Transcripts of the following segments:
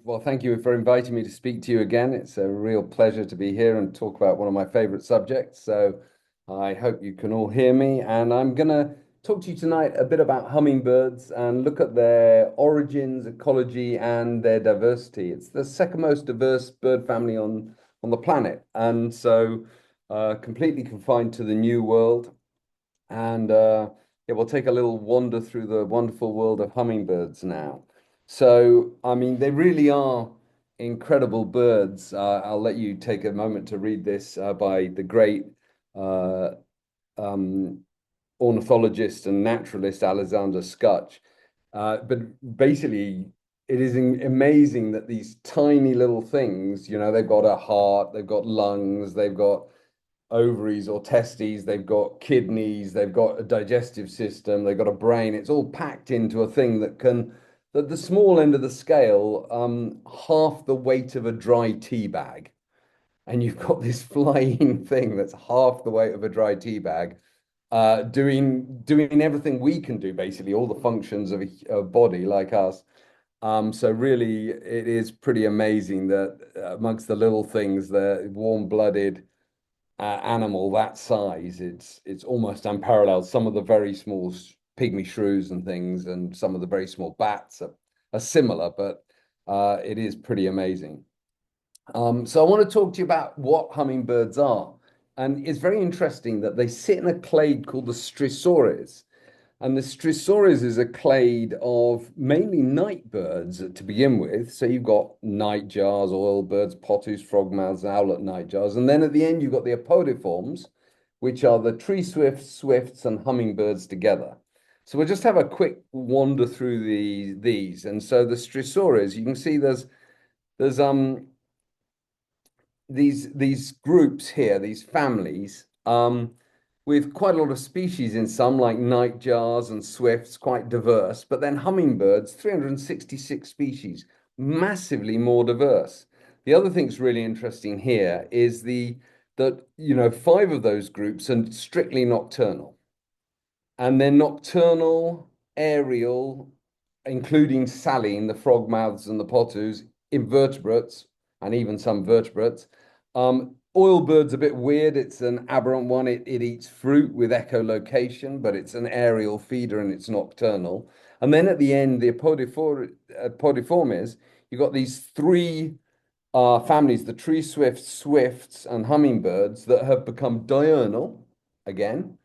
Well, thank you for inviting me to speak to you again. It's a real pleasure to be here and talk about one of my favorite subjects. So I hope you can all hear me. And I'm going to talk to you tonight a bit about hummingbirds and look at their origins, ecology, and their diversity. It's the second most diverse bird family on the planet. And so completely confined to the New World. And yeah, we'll take a little wander through the wonderful world of hummingbirds now. So, I mean, they really are incredible birds. I'll let you take a moment to read this by the great uh, um, ornithologist and naturalist Alexander Skutch. But basically, it is amazing that these tiny little things, they've got a heart, they've got lungs, they've got ovaries or testes, they've got kidneys, they've got a digestive system, they've got a brain. It's all packed into a thing that can, at the small end of the scale, half the weight of a dry tea bag. And you've got this flying thing that's half the weight of a dry tea bag, doing everything we can do, basically, all the functions of a body like us. So really, it is pretty amazing that amongst the little things, the warm-blooded animal that size, it's almost unparalleled. Some of the very small pygmy shrews and things, and some of the very small bats are similar, but it is pretty amazing. So I want to talk to you about what hummingbirds are. And it's very interesting that they sit in a clade called the Strysores. And the Strysores is a clade of mainly night birds to begin with. So you've got nightjars, oilbirds, potus, frogmouths, owlet nightjars. And then at the end, you've got the apodiforms, which are the tree swifts, swifts, and hummingbirds together. So we'll just have a quick wander through these. And so the Strysores, you can see there's these groups here, these families, with quite a lot of species in some, like nightjars and swifts, quite diverse. But then hummingbirds, 366 species, massively more diverse. The other thing that's really interesting here is that five of those groups are strictly nocturnal, and they're nocturnal, aerial, including saline, the frogmouths and the potus, invertebrates, and even some vertebrates. Oil bird's a bit weird. It's an aberrant one. It eats fruit with echolocation, but it's an aerial feeder and it's nocturnal. And then at the end, the podiformes, you've got these three families, the tree swifts, swifts, and hummingbirds that have become diurnal again,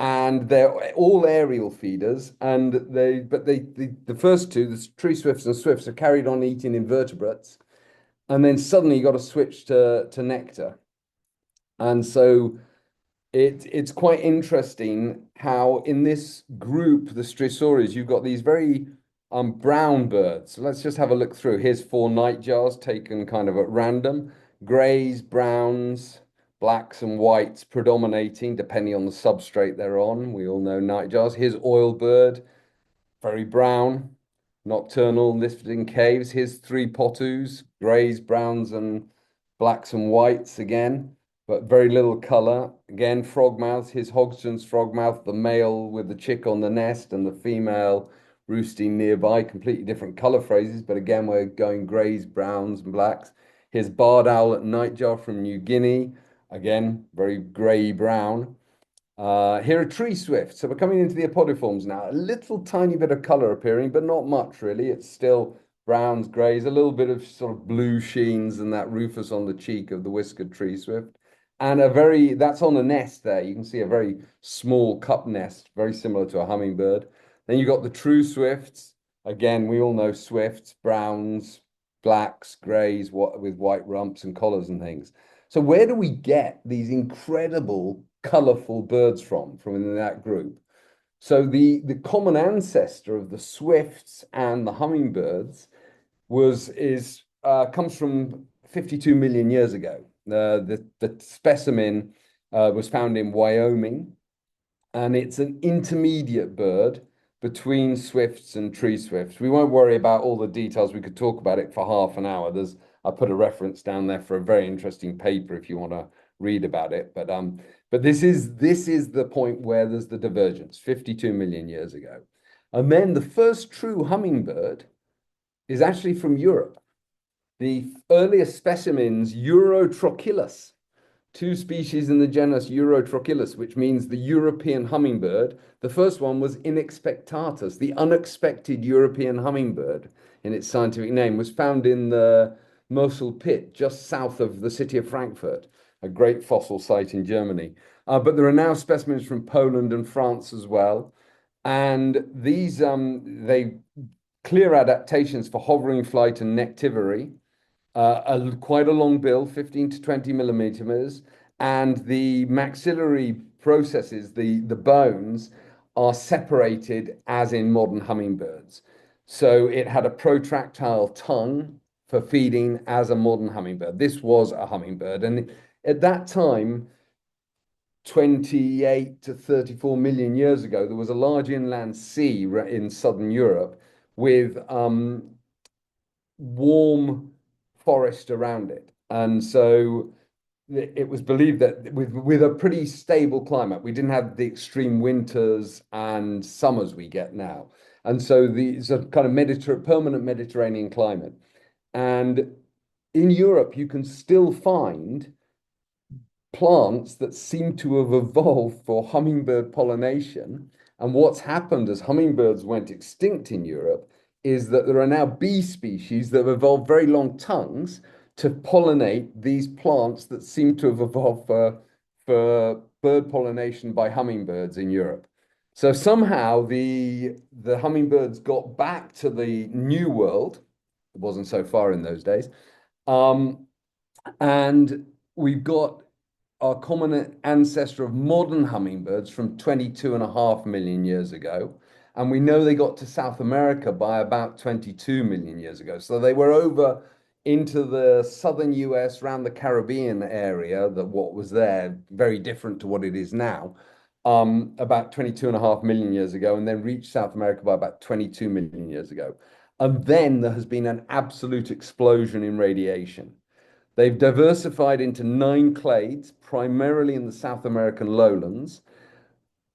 and they're all aerial feeders. And the first two, the tree swifts and swifts, are carried on eating invertebrates, and then suddenly you got to switch to nectar. And so it's quite interesting how in this group, the Strysores, you've got these very brown birds. So let's just have a look through. Here's four nightjars taken kind of at random. Grays, browns, blacks, and whites predominating depending on the substrate they're on. We all know nightjars. Here's oil bird, very brown, nocturnal, listed in caves. Here's three potus, grays, browns, and blacks and whites again, but very little color. Again, frogmouths. Here's Hodgson's frogmouth, the male with the chick on the nest and the female roosting nearby. Completely different color phrases, but again, we're going grays, browns, and blacks. Here's barred owlet nightjar from New Guinea. Again, very gray brown. Here are tree swifts. So we're coming into the apodiforms now. A little tiny bit of color appearing, but not much really. It's still browns, grays, a little bit of sort of blue sheens and that rufous on the cheek of the whiskered tree swift. And that's on a nest there. You can see a very small cup nest, very similar to a hummingbird. Then you've got the true swifts. Again, we all know swifts, browns, blacks, grays, with white rumps and collars and things. So where do we get these incredible, colorful birds from in that group? So the common ancestor of the swifts and the hummingbirds comes from 52 million years ago. The specimen was found in Wyoming, and it's an intermediate bird between swifts and tree swifts. We won't worry about all the details. We could talk about it for half an hour. I put a reference down there for a very interesting paper if you want to read about it. But this is the point where there's the divergence, 52 million years ago. And then the first true hummingbird is actually from Europe. The earliest specimens, Eurotrochilus, two species in the genus Eurotrochilus, which means the European hummingbird. The first one was Inexpectatus, the unexpected European hummingbird, in its scientific name, was found in the Mosul pit just south of the city of Frankfurt, a great fossil site in Germany. But there are now specimens from Poland and France as well. And these, they clear adaptations for hovering flight and nectivity, quite a long bill, 15 to 20 millimeters, and the maxillary processes, the bones, are separated as in modern hummingbirds. So it had a protractile tongue for feeding as a modern hummingbird. This was a hummingbird. And at that time, 28 to 34 million years ago, there was a large inland sea in southern Europe with warm forest around it. And so it was believed that with a pretty stable climate, we didn't have the extreme winters and summers we get now. And so it's a kind of permanent Mediterranean climate. And in Europe, you can still find plants that seem to have evolved for hummingbird pollination. And what's happened as hummingbirds went extinct in Europe is that there are now bee species that have evolved very long tongues to pollinate these plants that seem to have evolved for bird pollination by hummingbirds in Europe. So somehow the hummingbirds got back to the New World. It wasn't so far in those days. And we've got our common ancestor of modern hummingbirds from 22.5 million years ago. And we know they got to South America by about 22 million years ago. So they were over into the southern US, around the Caribbean area, that what was there, very different to what it is now, about 22.5 million years ago, and then reached South America by about 22 million years ago. And then there has been an absolute explosion in radiation. They've diversified into 9 clades, primarily in the South American lowlands,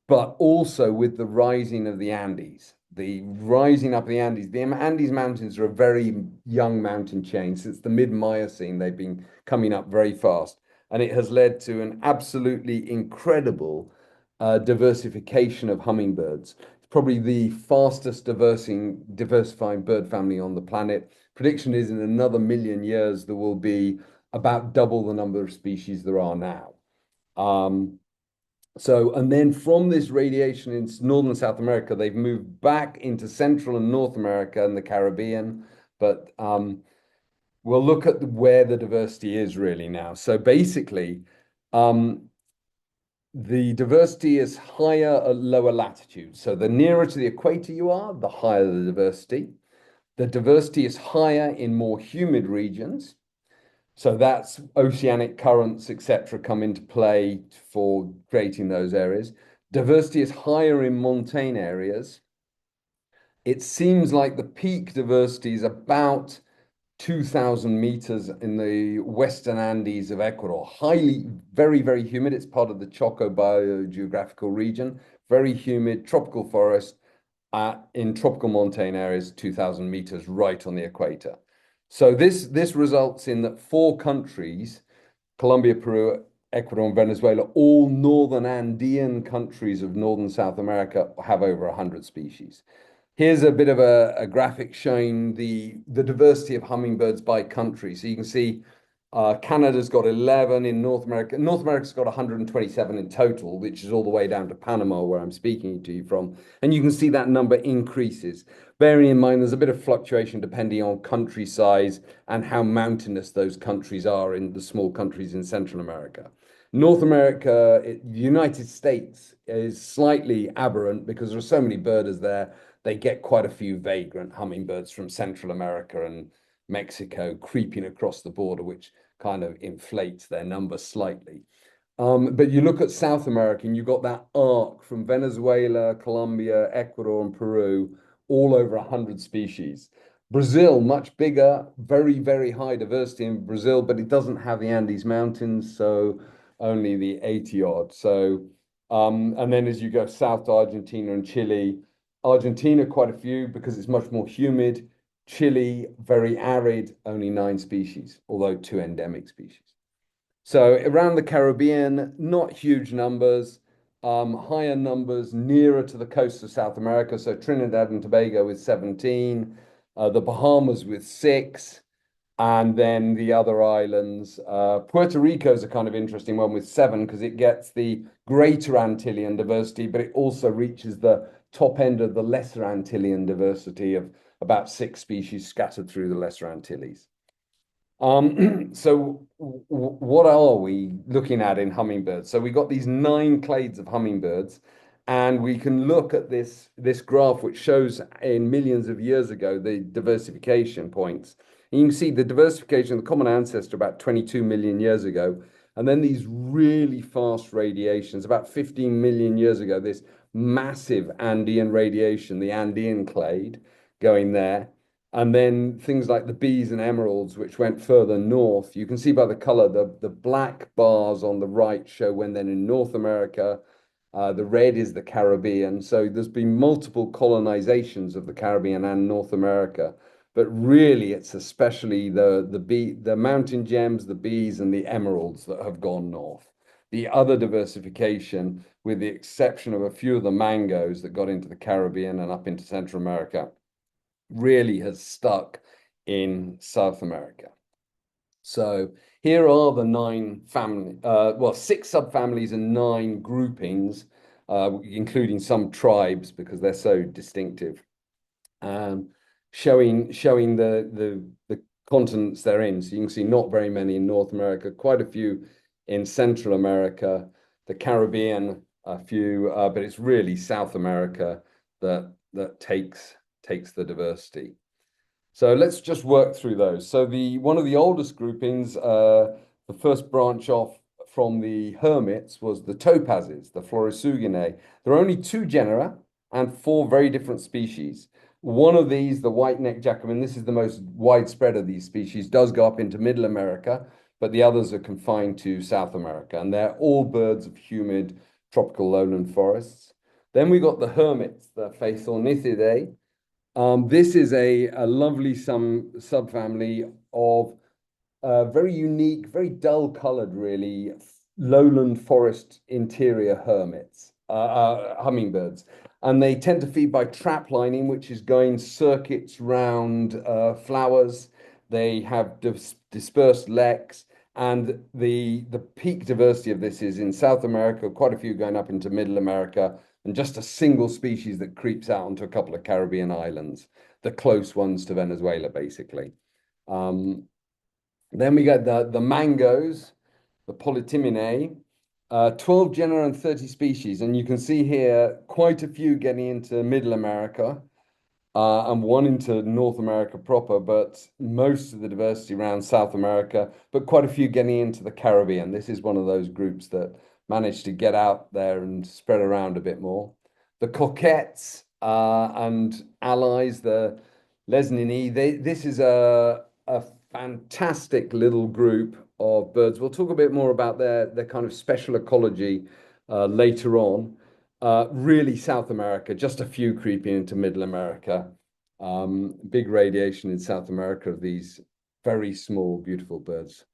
but also with the rising of the Andes. The rising up the Andes Mountains are a very young mountain chain. Since the mid-Miocene, they've been coming up very fast. And it has led to an absolutely incredible diversification of hummingbirds. It's probably the fastest diversifying bird family on the planet. Prediction is in another million years, there will be about double the number of species there are now. And then from this radiation in Northern and South America, they've moved back into Central and North America and the Caribbean. But we'll look at where the diversity is really now. So basically, the diversity is higher at lower latitudes. So the nearer to the equator you are, the higher the diversity. The diversity is higher in more humid regions. So that's oceanic currents, etc., come into play for creating those areas. Diversity is higher in montane areas. It seems like the peak diversity is about 2,000 meters in the Western Andes of Ecuador. Highly, very, very humid. It's part of the Choco biogeographical region. Very humid, tropical forest in tropical montane areas, 2,000 meters right on the equator. So this results in that 4 countries, Colombia, Peru, Ecuador, and Venezuela, all northern Andean countries of northern South America, have over 100 species. Here's a bit of a graphic showing the diversity of hummingbirds by country. So you can see Canada's got 11 in North America. North America's got 127 in total, which is all the way down to Panama, where I'm speaking to you from. And you can see that number increases. Bearing in mind, there's a bit of fluctuation depending on country size and how mountainous those countries are in the small countries in Central America. North America, the United States, is slightly aberrant because there are so many birders there. They get quite a few vagrant hummingbirds from Central America and Mexico creeping across the border, which kind of inflates their number slightly. But you look at South America and you've got that arc from Venezuela, Colombia, Ecuador, and Peru, all over 100 species. Brazil, much bigger, very, very high diversity in Brazil, but it doesn't have the Andes Mountains, so only the 80 odd. So, and then as you go south to Argentina and Chile, Argentina, quite a few because it's much more humid. Chile, very arid, only 9 species, although 2 endemic species. So around the Caribbean, not huge numbers, higher numbers nearer to the coast of South America. So Trinidad and Tobago with 17, the Bahamas with 6, and then the other islands. Puerto Rico is a kind of interesting one with 7 because it gets the greater Antillean diversity, but it also reaches the top end of the lesser Antillean diversity of about 6 species scattered through the Lesser Antilles. So what are we looking at in hummingbirds? So we got these 9 clades of hummingbirds, and we can look at this graph which shows in millions of years ago the diversification points. And you can see the diversification of the common ancestor about 22 million years ago, and then these really fast radiations about 15 million years ago, this massive Andean radiation, the Andean clade going there. And then things like the bees and emeralds, which went further north. You can see by the color, the black bars on the right show when they're in North America. The red is the Caribbean. So there's been multiple colonizations of the Caribbean and North America. But really, it's especially the mountain gems, the bees, and the emeralds that have gone north. The other diversification, with the exception of a few of the mangoes that got into the Caribbean and up into Central America, really has stuck in South America. So here are the 6 subfamilies and 9 groupings, including some tribes because they're so distinctive, showing the continents they're in. So you can see not very many in North America, quite a few in Central America, the Caribbean, a few, but it's really South America that takes the diversity. So let's just work through those. So one of the oldest groupings, the first branch off from the hermits was the topazes, the Florisuginnae. There are only 2 genera and 4 very different species. One of these, the white-necked jacobin, this is the most widespread of these species, does go up into Middle America, but the others are confined to South America, and they're all birds of humid tropical lowland forests. Then we got the hermits, the Phaethornithidae. This is a lovely subfamily of very unique, very dull colored, really, lowland forest interior hummingbirds. And they tend to feed by trap lining, which is going circuits round flowers. They have dispersed leks. And the peak diversity of this is in South America, quite a few going up into Middle America, and just a single species that creeps out onto a couple of Caribbean islands, the close ones to Venezuela, basically. Then we get the mangoes, the Polytiminae, 12 genera and 30 species. And you can see here quite a few getting into Middle America and one into North America proper, but most of the diversity around South America, but quite a few getting into the Caribbean. This is one of those groups that managed to get out there and spread around a bit more. The coquettes and allies, the Lesnini, this is a fantastic little group of birds. We'll talk a bit more about their kind of special ecology later on. Really South America, just a few creeping into Middle America. Big radiation in South America of these very small, beautiful birds.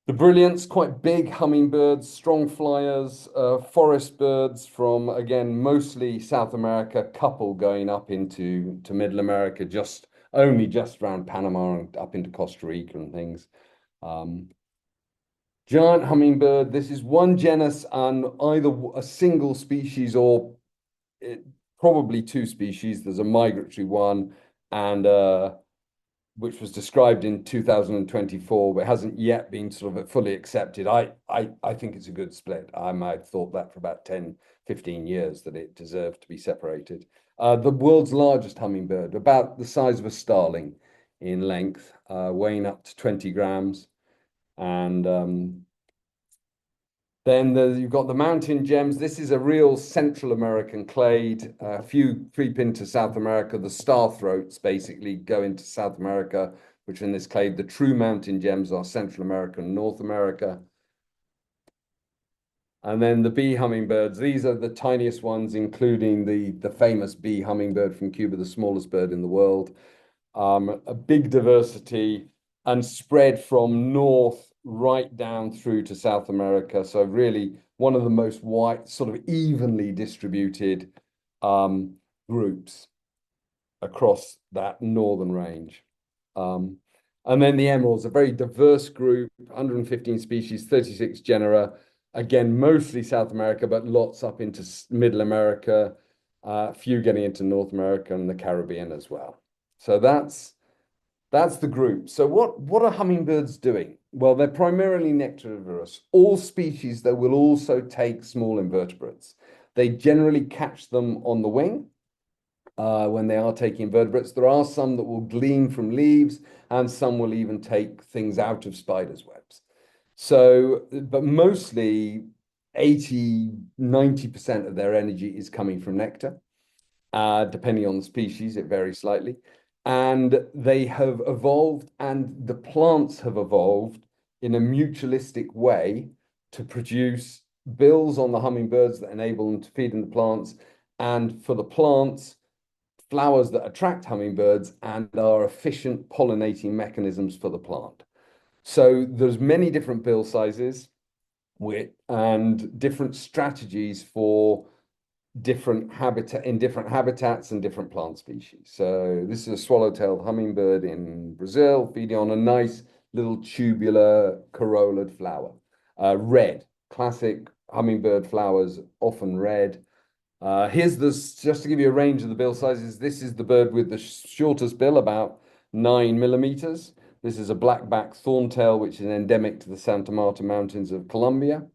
The brilliants, quite big hummingbirds, strong flyers, forest birds from, again, mostly South America, couple going up into Middle America, only just around Panama and up into Costa Rica and things. Giant hummingbird, this is one genus and either a single species or probably 2 species. There's a migratory one and which was described in 2024, but hasn't yet been sort of fully accepted. I think it's a good split. I've thought that for about 10, 15 years that it deserved to be separated. The world's largest hummingbird, about the size of a starling in length, weighing up to 20 grams. And then you've got the mountain gems. This is a real Central American clade. A few creep into South America. The star throats basically go into South America, which in this clade, the true mountain gems are Central America and North America. And then the bee hummingbirds. These are the tiniest ones, including the famous bee hummingbird from Cuba, the smallest bird in the world. a big diversity, and spread from north right down through to South America. So really one of the most wide, sort of evenly distributed um, groups across that northern range. Um, and then the emeralds, a very diverse group, 115 species, 36 genera. Again, mostly South America, but lots up into Middle America, a few getting into North America and the Caribbean as well. So that's the group. So what are hummingbirds doing? Well, they're primarily nectarivorous. All species, though, will also take small invertebrates. They generally catch them on the wing when they are taking invertebrates. There are some that will glean from leaves, and some will even take things out of spiders' webs. So, but mostly 80, 90% of their energy is coming from nectar. Depending on the species, it varies slightly. And they have evolved, and the plants have evolved in a mutualistic way to produce bills on the hummingbirds that enable them to feed in the plants, and for the plants, flowers that attract hummingbirds and are efficient pollinating mechanisms for the plant. So there's many different bill sizes and different strategies for different habitats and different plant species. So this is a swallow-tailed hummingbird in Brazil, feeding on a nice little tubular corolled flower. Red, classic hummingbird flowers, often red. Here's this, just to give you a range of the bill sizes. This is the bird with the shortest bill, about 9 millimeters. This is a blackback thorntail, which is endemic to the Santa Marta Mountains of Colombia.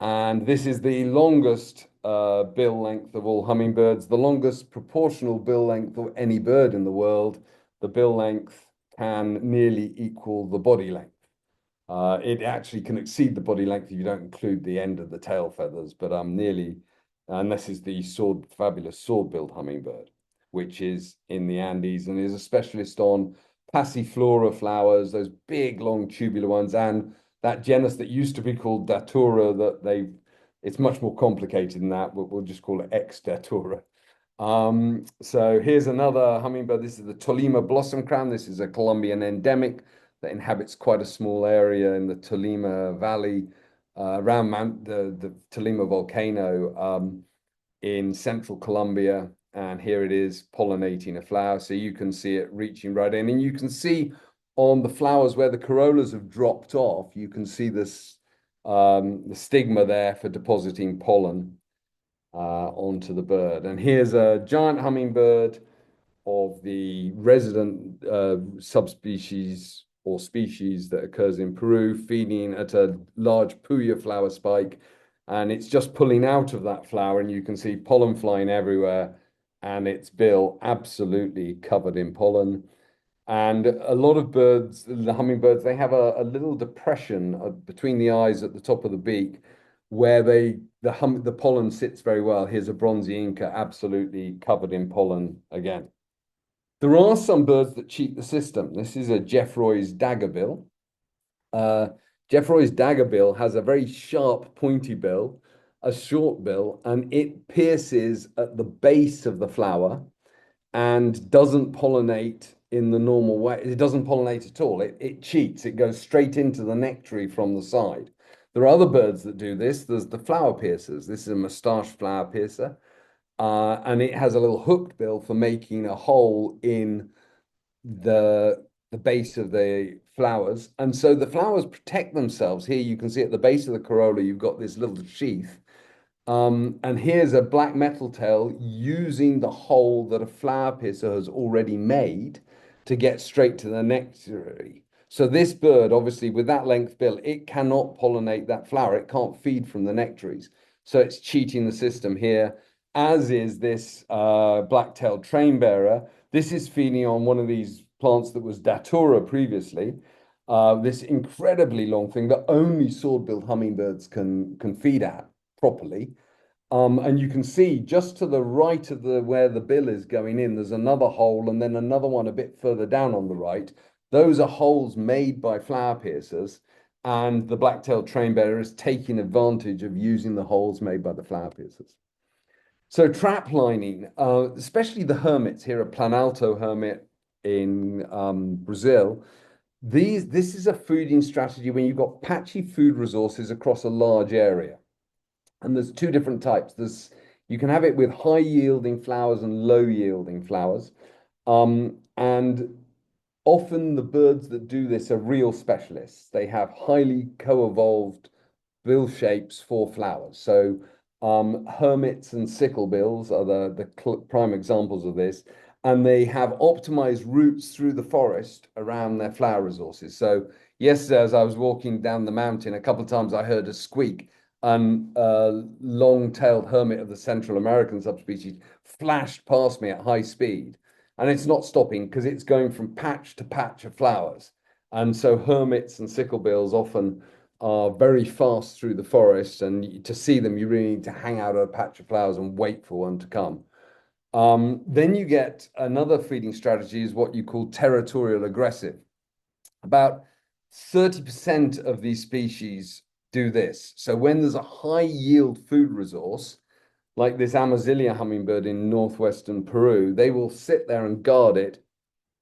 And this is the longest bill length of all hummingbirds, the longest proportional bill length of any bird in the world. The bill length can nearly equal the body length. It actually can exceed the body length if you don't include the end of the tail feathers, but nearly, and this is the fabulous sword-billed hummingbird, which is in the Andes and is a specialist on passiflora flowers, those big, long, tubular ones, and that genus that used to be called Datura, it's much more complicated than that, but we'll just call it X Datura. So here's another hummingbird. This is the Tolima blossom crown. This is a Colombian endemic that inhabits quite a small area in the Tolima Valley, around the Tolima volcano, in central Colombia. And here it is pollinating a flower. So you can see it reaching right in. And you can see on the flowers where the corollas have dropped off, you can see this the stigma there for depositing pollen onto the bird. And here's a giant hummingbird of the resident subspecies or species that occurs in Peru, feeding at a large puya flower spike. And it's just pulling out of that flower, and you can see pollen flying everywhere, and its bill absolutely covered in pollen. And a lot of birds, the hummingbirds, they have a little depression between the eyes at the top of the beak where the pollen sits very well. Here's a bronzy inca absolutely covered in pollen again. There are some birds that cheat the system. This is a Jeffroy's daggerbill. Uh, Jeffroy's daggerbill has a very sharp, pointy bill, a short bill, and it pierces at the base of the flower and doesn't pollinate in the normal way. It doesn't pollinate at all. It cheats. It goes straight into the nectary from the side. There are other birds that do this. There's the flower piercers. This is a moustache flower piercer. And it has a little hooked bill for making a hole in the base of the flowers. And so the flowers protect themselves. Here you can see at the base of the corolla, you've got this little sheath. And here's a black metal tail using the hole that a flower piercer has already made to get straight to the nectary. So this bird, obviously, with that length bill, it cannot pollinate that flower. It can't feed from the nectaries. So it's cheating the system here, as is this black-tailed train bearer. This is feeding on one of these plants that was Datura previously. This incredibly long thing that only sword-billed hummingbirds can feed at properly. And you can see just to the right of where the bill is going in, there's another hole and then another one a bit further down on the right. Those are holes made by flower piercers, and the black-tailed train bearer is taking advantage of using the holes made by the flower piercers. So trap lining, especially the hermits here, a planalto hermit in Brazil. This is a fooding strategy when you've got patchy food resources across a large area. And there's two different types. You can have it with high yielding flowers and low yielding flowers. And often the birds that do this are real specialists. They have highly co-evolved bill shapes for flowers. So hermits and sicklebills are the prime examples of this. And they have optimized routes through the forest around their flower resources. So yesterday, as I was walking down the mountain, a couple of times I heard a squeak, and a long-tailed hermit of the Central American subspecies flashed past me at high speed. And it's not stopping because it's going from patch to patch of flowers. And so hermits and sicklebills often are very fast through the forest, and to see them, you really need to hang out a patch of flowers and wait for one to come. Then you get another feeding strategy is what you call territorial aggressive. About 30% of these species do this. So when there's a high yield food resource, like this Amazilia hummingbird in northwestern Peru, they will sit there and guard it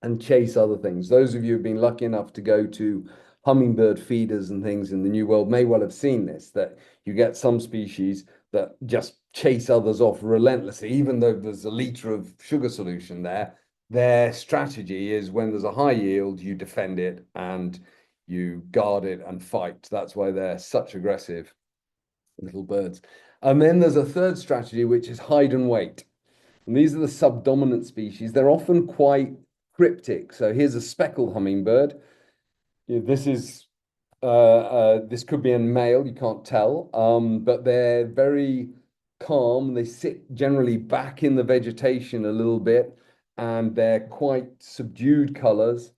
and chase other things. Those of you who've been lucky enough to go to hummingbird feeders and things in the New World may well have seen this, that you get some species that just chase others off relentlessly, even though there's a liter of sugar solution there. Their strategy is when there's a high yield, you defend it and you guard it and fight. That's why they're such aggressive little birds. And then there's a third strategy, which is hide and wait. And these are the subdominant species. They're often quite cryptic. So here's a speckled hummingbird. This could be a male, you can't tell, but they're very calm. They sit generally back in the vegetation a little bit, and they're quite subdued colors,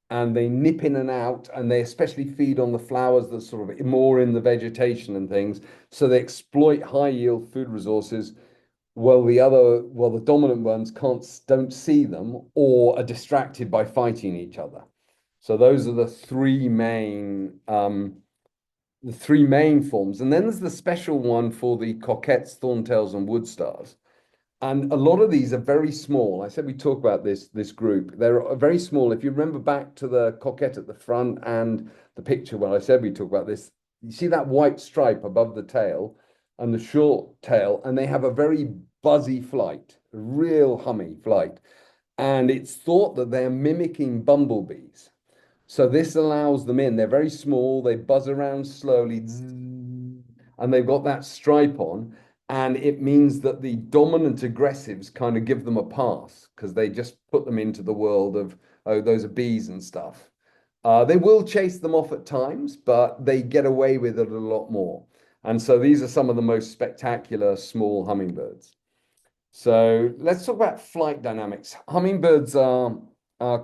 and they nip in and out, and they especially feed on the flowers that sort of more in the vegetation and things. So they exploit high yield food resources. Well, the dominant ones don't see them or are distracted by fighting each other. So those are the three main forms. And then there's the special one for the coquettes, thorntails, and woodstars. And a lot of these are very small. I said we talk about this group. They're very small. If you remember back to the coquette at the front and the picture where I said we talk about this, you see that white stripe above the tail and the short tail, and they have a very buzzy flight, a real hummy flight. And it's thought that they're mimicking bumblebees. So this allows them in. They're very small. They buzz around slowly, and they've got that stripe on. And it means that the dominant aggressives kind of give them a pass because they just put them into the world of, oh, those are bees and stuff. They will chase them off at times, but they get away with it a lot more. And so these are some of the most spectacular small hummingbirds. So let's talk about flight dynamics. Hummingbirds are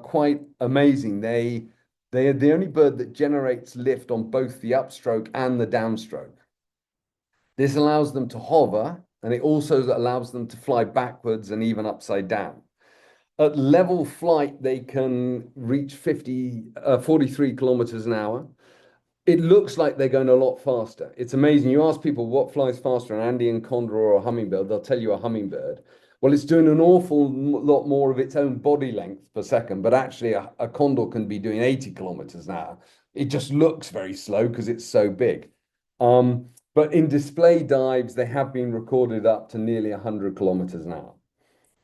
quite amazing. They are the only bird that generates lift on both the upstroke and the downstroke. This allows them to hover, and it also allows them to fly backwards and even upside down. At level flight, they can reach 43 kilometers an hour. It looks like they're going a lot faster. It's amazing. You ask people what flies faster, an Andean condor or a hummingbird, they'll tell you a hummingbird. Well, it's doing an awful lot more of its own body length per second, but actually a condor can be doing 80 kilometers an hour. It just looks very slow because it's so big. But in display dives, they have been recorded up to nearly 100 kilometers an hour.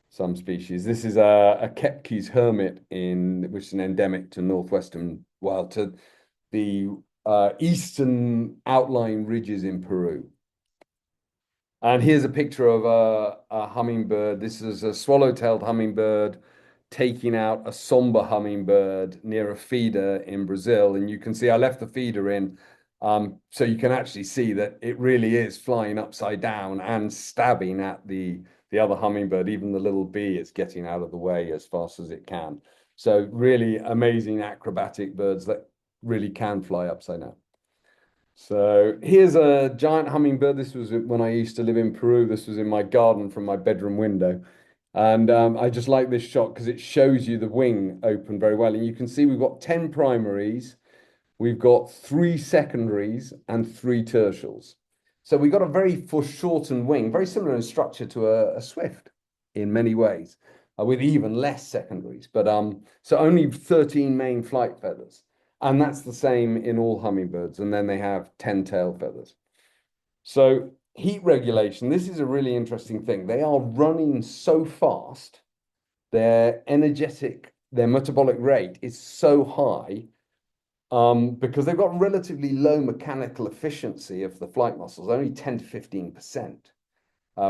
Some species. This is a Kepke's hermit which is an endemic to northwestern, well, to the eastern outlying ridges in Peru. And here's a picture of a hummingbird. This is a swallow-tailed hummingbird taking out a somber hummingbird near a feeder in Brazil. And you can see I left the feeder in, so you can actually see that it really is flying upside down and stabbing at the other hummingbird, even the little bee is getting out of the way as fast as it can. So really amazing acrobatic birds that really can fly upside down. So here's a giant hummingbird. This was when I used to live in Peru. This was in my garden from my bedroom window. And I just like this shot because it shows you the wing open very well. And you can see we've got 10 primaries, we've got 3 secondaries, and 3 tertials. So we've got a very foreshortened wing, very similar in structure to a swift in many ways. with even less secondaries. But so only 13 main flight feathers. And that's the same in all hummingbirds. And then they have 10 tail feathers. So heat regulation, this is a really interesting thing. They are running so fast, their metabolic rate is so high because they've got relatively low mechanical efficiency of the flight muscles, only 10 to 15%,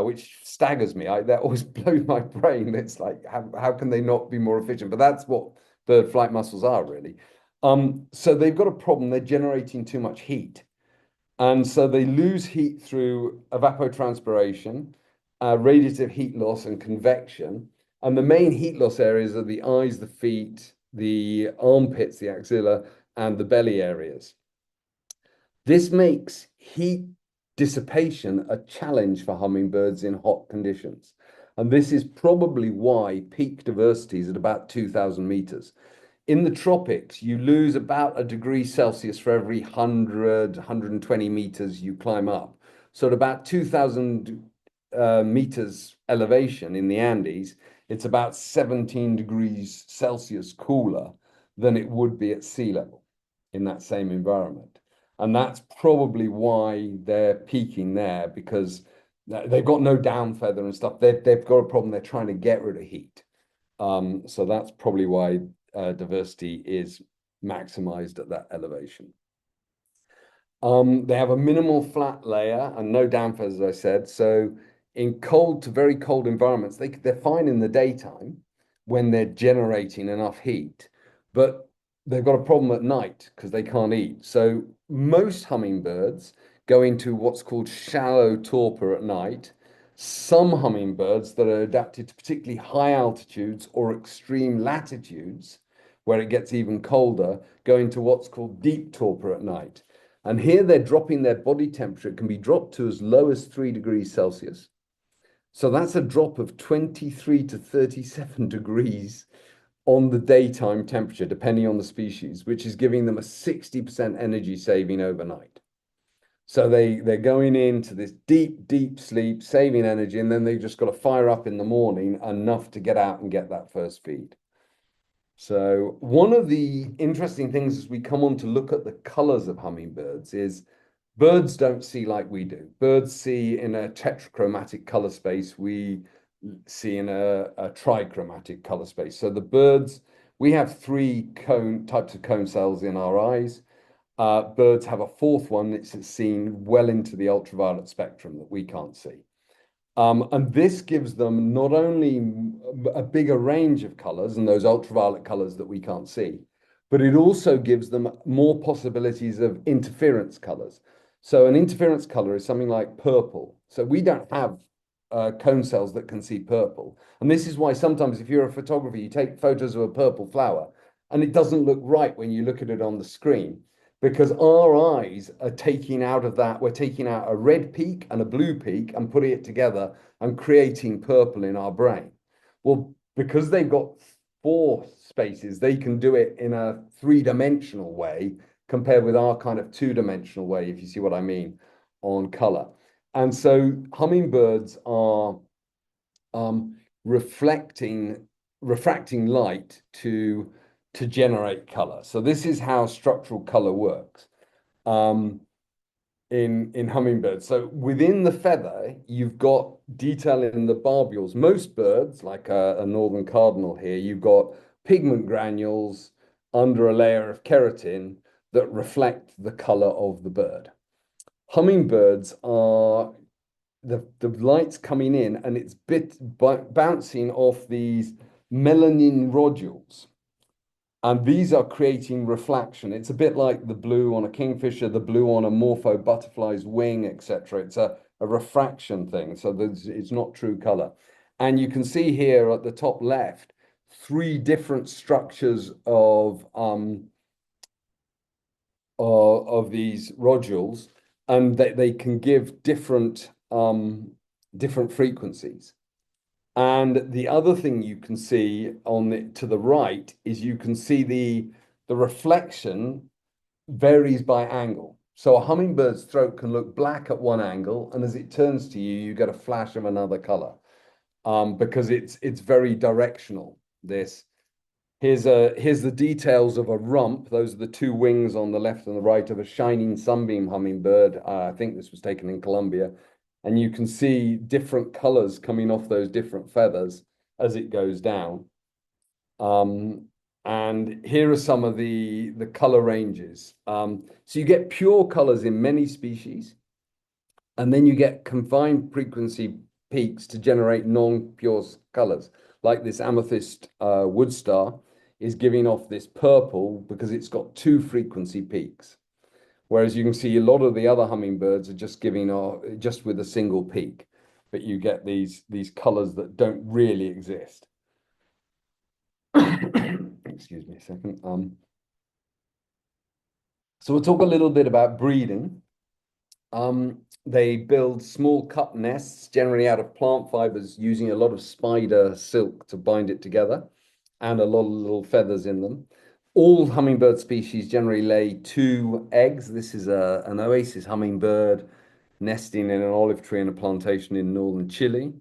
which staggers me. That always blows my brain. It's like, how can they not be more efficient? But that's what bird flight muscles are, really. So they've got a problem. They're generating too much heat. And so they lose heat through evapotranspiration, radiative heat loss, and convection. And the main heat loss areas are the eyes, the feet, the armpits, the axilla, and the belly areas. This makes heat dissipation a challenge for hummingbirds in hot conditions. And this is probably why peak diversity is at about 2,000 meters. In the tropics, you lose about a degree Celsius for every 100, 120 meters you climb up. So at about 2,000 meters elevation in the Andes, it's about 17 degrees Celsius cooler than it would be at sea level in that same environment. And that's probably why they're peaking there, because they've got no down feather and stuff. They've got a problem. They're trying to get rid of heat. So that's probably why diversity is maximized at that elevation. They have a minimal flat layer and no down feathers, as I said. So in cold to very cold environments, they're fine in the daytime when they're generating enough heat, but they've got a problem at night because they can't eat. So most hummingbirds go into what's called shallow torpor at night. Some hummingbirds that are adapted to particularly high altitudes or extreme latitudes, where it gets even colder, go into what's called deep torpor at night. And here they're dropping their body temperature. It can be dropped to as low as 3 degrees Celsius. So that's a drop of 23 to 37 degrees on the daytime temperature, depending on the species, which is giving them a 60% energy saving overnight. So they're going into this deep, deep sleep, saving energy, and then they just got to fire up in the morning enough to get out and get that first feed. So one of the interesting things as we come on to look at the colors of hummingbirds is birds don't see like we do. Birds see in a tetrachromatic color space. We see in a trichromatic color space. So the birds, we have three types of cone cells in our eyes. Birds have a fourth one that's seen well into the ultraviolet spectrum that we can't see. And this gives them not only a bigger range of colors and those ultraviolet colors that we can't see, but it also gives them more possibilities of interference colors. So an interference color is something like purple. So we don't have cone cells that can see purple. And this is why sometimes if you're a photographer, you take photos of a purple flower and it doesn't look right when you look at it on the screen, because our eyes are taking out of that, we're taking out a red peak and a blue peak and putting it together and creating purple in our brain. Well, because they've got four spaces, they can do it in a three-dimensional way compared with our kind of two-dimensional way, if you see what I mean, on color. And so hummingbirds are refracting light to generate color. So this is how structural color works in hummingbirds. So within the feather, you've got detail in the barbules. Most birds, like a northern cardinal here, you've got pigment granules under a layer of keratin that reflect the color of the bird. Hummingbirds are the light's coming in and it's bouncing off these melanin rodules. And these are creating reflection. It's a bit like the blue on a kingfisher, the blue on a morpho butterfly's wing, etc. It's a refraction thing. So it's not true color. And you can see here at the top left, three different structures of these rodules, and they can give different frequencies. And the other thing you can see to the right is you can see the reflection varies by angle. So a hummingbird's throat can look black at one angle, and as it turns to you, you get a flash of another color. because it's very directional. This here's the details of a rump. Those are the two wings on the left and the right of a shining sunbeam hummingbird. I think this was taken in Colombia, and you can see different colors coming off those different feathers as it goes down. And here are some of the color ranges. So you get pure colors in many species, and then you get confined frequency peaks to generate non-pure colors, like this amethyst wood star is giving off this purple because it's got two frequency peaks. Whereas you can see a lot of the other hummingbirds are just giving off just with a single peak, but you get these colors that don't really exist. Excuse me a second. So we'll talk a little bit about breeding. They build small cup nests, generally out of plant fibers, using a lot of spider silk to bind it together, and a lot of little feathers in them. All hummingbird species generally lay two eggs. This is an oasis hummingbird nesting in an olive tree in a plantation in northern Chile.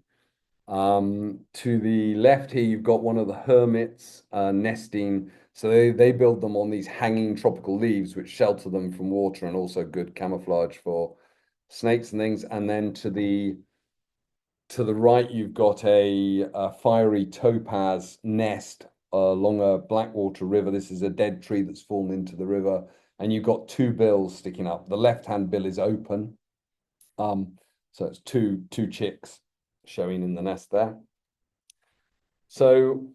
To the left here, you've got one of the hermits nesting. So they build them on these hanging tropical leaves, which shelter them from water and also good camouflage for snakes and things. And then to the right, you've got a fiery topaz nest along a Blackwater river. This is a dead tree that's fallen into the river, and you've got two bills sticking up. The left-hand bill is open, so it's two chicks showing in the nest there. So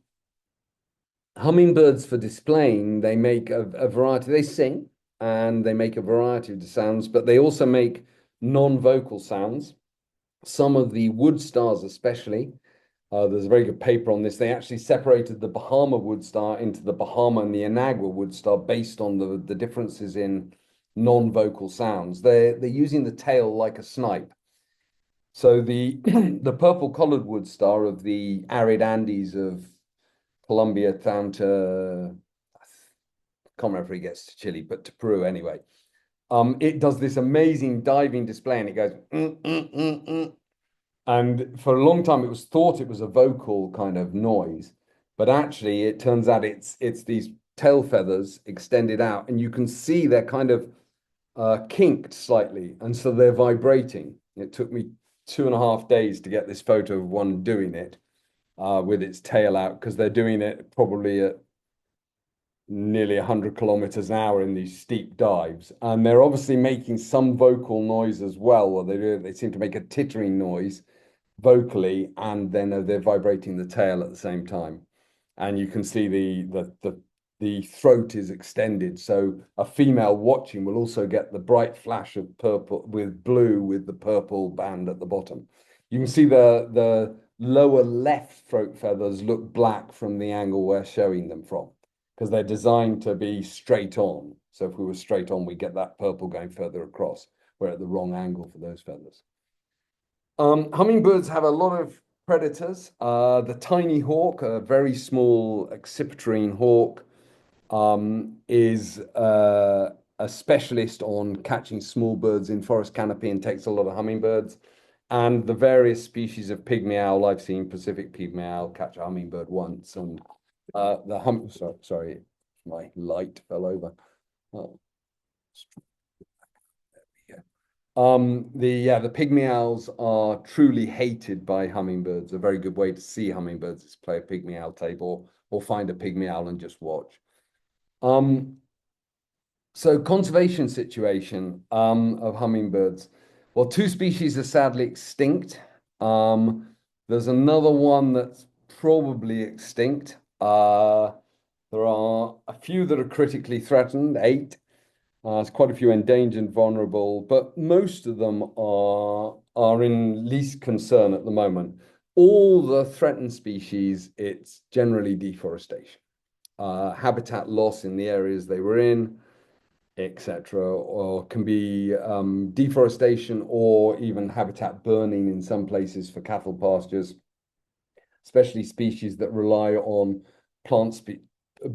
hummingbirds for displaying, they make a variety. They sing and they make a variety of sounds, but they also make non-vocal sounds. Some of the wood stars, especially, there's a very good paper on this. They actually separated the Bahama wood star into the Bahama and the Inagua wood star based on the differences in non-vocal sounds. They're using the tail like a snipe. So the the purple collared wood star of the arid Andes of Colombia down to, I can't remember if it gets to Chile, but to Peru anyway. It does this amazing diving display, and it goes. And for a long time, it was thought it was a vocal kind of noise, but actually, it turns out it's these tail feathers extended out, and you can see they're kind of kinked slightly, and so they're vibrating. It took me 2.5 days to get this photo of one doing it with its tail out, because they're doing it probably at nearly 100 kilometers an hour in these steep dives, and they're obviously making some vocal noise as well. Well, they seem to make a tittering noise vocally, and then they're vibrating the tail at the same time. And you can see the throat is extended. So a female watching will also get the bright flash of purple with blue with the purple band at the bottom. You can see the lower left throat feathers look black from the angle we're showing them from, because they're designed to be straight on. So if we were straight on, we get that purple going further across. We're at the wrong angle for those feathers. Hummingbirds have a lot of predators. The tiny hawk, a very small accipitrine hawk, is a specialist on catching small birds in forest canopy and takes a lot of hummingbirds. And the various species of pygmy owl, I've seen Pacific pygmy owl catch a hummingbird once, and sorry, my light fell over. Oh. The pygmy owls are truly hated by hummingbirds. A very good way to see hummingbirds is play a pygmy owl tape, or find a pygmy owl and just watch. So conservation situation of hummingbirds. Well, two species are sadly extinct. There's another one that's probably extinct. There are a few that are critically threatened, 8. There's quite a few endangered, vulnerable, but most of them are in least concern at the moment. All the threatened species, it's generally deforestation, habitat loss in the areas they were in, etc., or can be deforestation or even habitat burning in some places for cattle pastures, especially species that rely on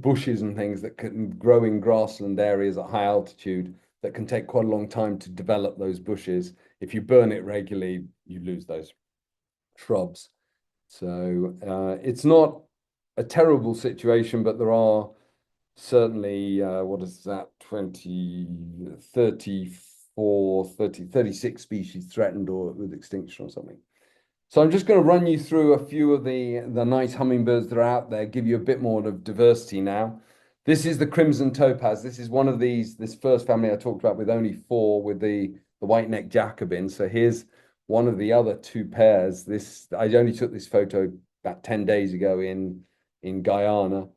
bushes and things that can grow in grassland areas at high altitude that can take quite a long time to develop those bushes. If you burn it regularly, you lose those shrubs. So it's not a terrible situation, but there are certainly, what is that, 20, 34, 30, 36 species threatened or with extinction or something. So I'm just going to run you through a few of the nice hummingbirds that are out there, give you a bit more of diversity now. This is the crimson topaz. This is one of these, this first family I talked about with only four with the white-necked Jacobin. So here's one of the other two pairs. This I only took this photo about 10 days ago in Guyana.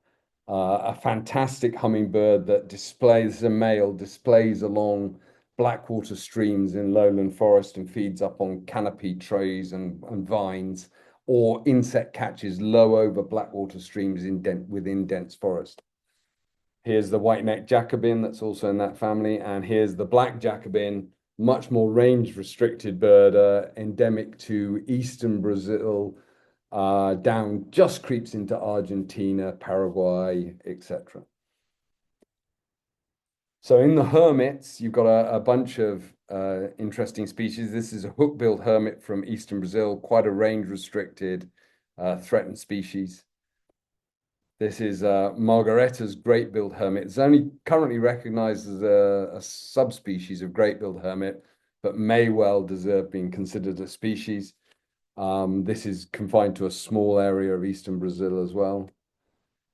A fantastic hummingbird that displays, a male, displays along blackwater streams in lowland forest and feeds up on canopy trees and vines, or insect catches low over blackwater streams within dense forest. Here's the white-necked Jacobin that's also in that family, and here's the black Jacobin, much more range-restricted bird, endemic to eastern Brazil, down just creeps into Argentina, Paraguay, etc. So in the hermits, you've got a bunch of interesting species. This is a hook-billed hermit from eastern Brazil, quite a range-restricted, threatened species. This is Margareta's great-billed hermit. It's only currently recognized as a subspecies of great-billed hermit, but may well deserve being considered a species. This is confined to a small area of eastern Brazil as well.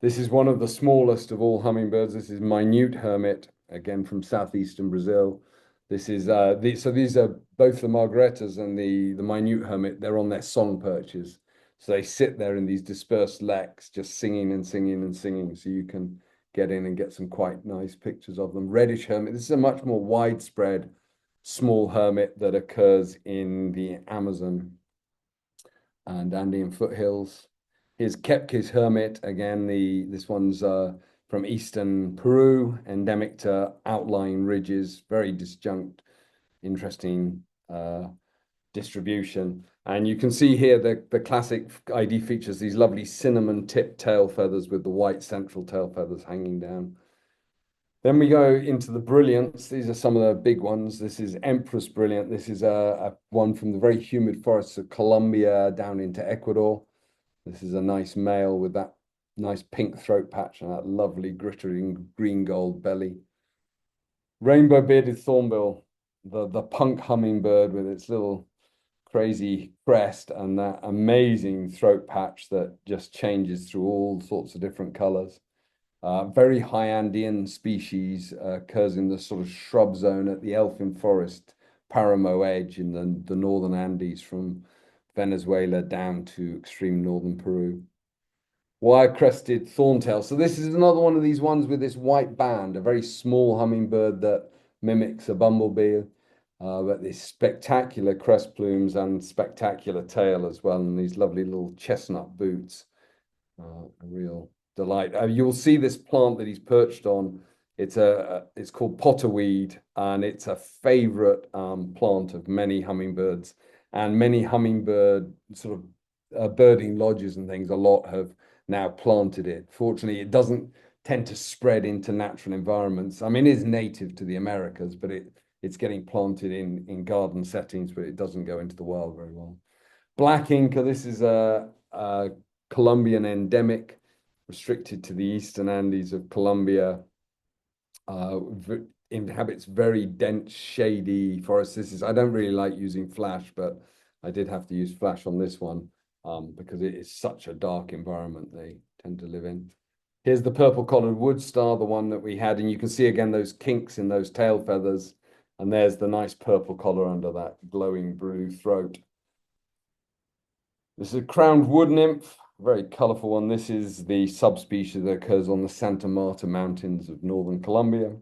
This is one of the smallest of all hummingbirds. This is minute hermit, again from southeastern Brazil. This is so these are both the Margaretas and the minute hermit. They're on their song perches, so they sit there in these dispersed leks, just singing and singing and singing. So you can get in and get some quite nice pictures of them. Reddish hermit. This is a much more widespread small hermit that occurs in the Amazon and Andean foothills. Here's Kepke's hermit. Again, this one's from eastern Peru, endemic to outlying ridges, very disjunct, interesting distribution. And you can see here the classic ID features, these lovely cinnamon tipped tail feathers with the white central tail feathers hanging down. Then we go into the brilliants. These are some of the big ones. This is Empress Brilliant. This is a one from the very humid forests of Colombia down into Ecuador. This is a nice male with that nice pink throat patch and that lovely glittering green gold belly. Rainbow bearded thornbill, the punk hummingbird with its little crazy crest and that amazing throat patch that just changes through all sorts of different colors. Very high Andean species, occurs in the sort of shrub zone at the elfin forest Paramo edge in the northern Andes from Venezuela down to extreme northern Peru. Wire-crested thorntail. So this is another one of these ones with this white band, a very small hummingbird that mimics a bumblebee, but these spectacular crest plumes and spectacular tail as well, and these lovely little chestnut boots. A real delight. You'll see this plant that he's perched on. It's called potterweed, and it's a favorite plant of many hummingbirds, and many hummingbird sort of birding lodges and things. A lot have now planted it. Fortunately, it doesn't tend to spread into natural environments. I mean, it is native to the Americas, but it's getting planted in garden settings, but it doesn't go into the wild very well. Black Inca, this is a Colombian endemic, restricted to the eastern Andes of Colombia. Inhabits very dense, shady forests. I don't really like using flash, but I did have to use flash on this one because it is such a dark environment they tend to live in. Here's the purple-collared wood star, the one that we had, and you can see again those kinks in those tail feathers, and there's the nice purple collar under that glowing blue throat. This is a crowned wood nymph, very colorful one. This is the subspecies that occurs on the Santa Marta Mountains of northern Colombia.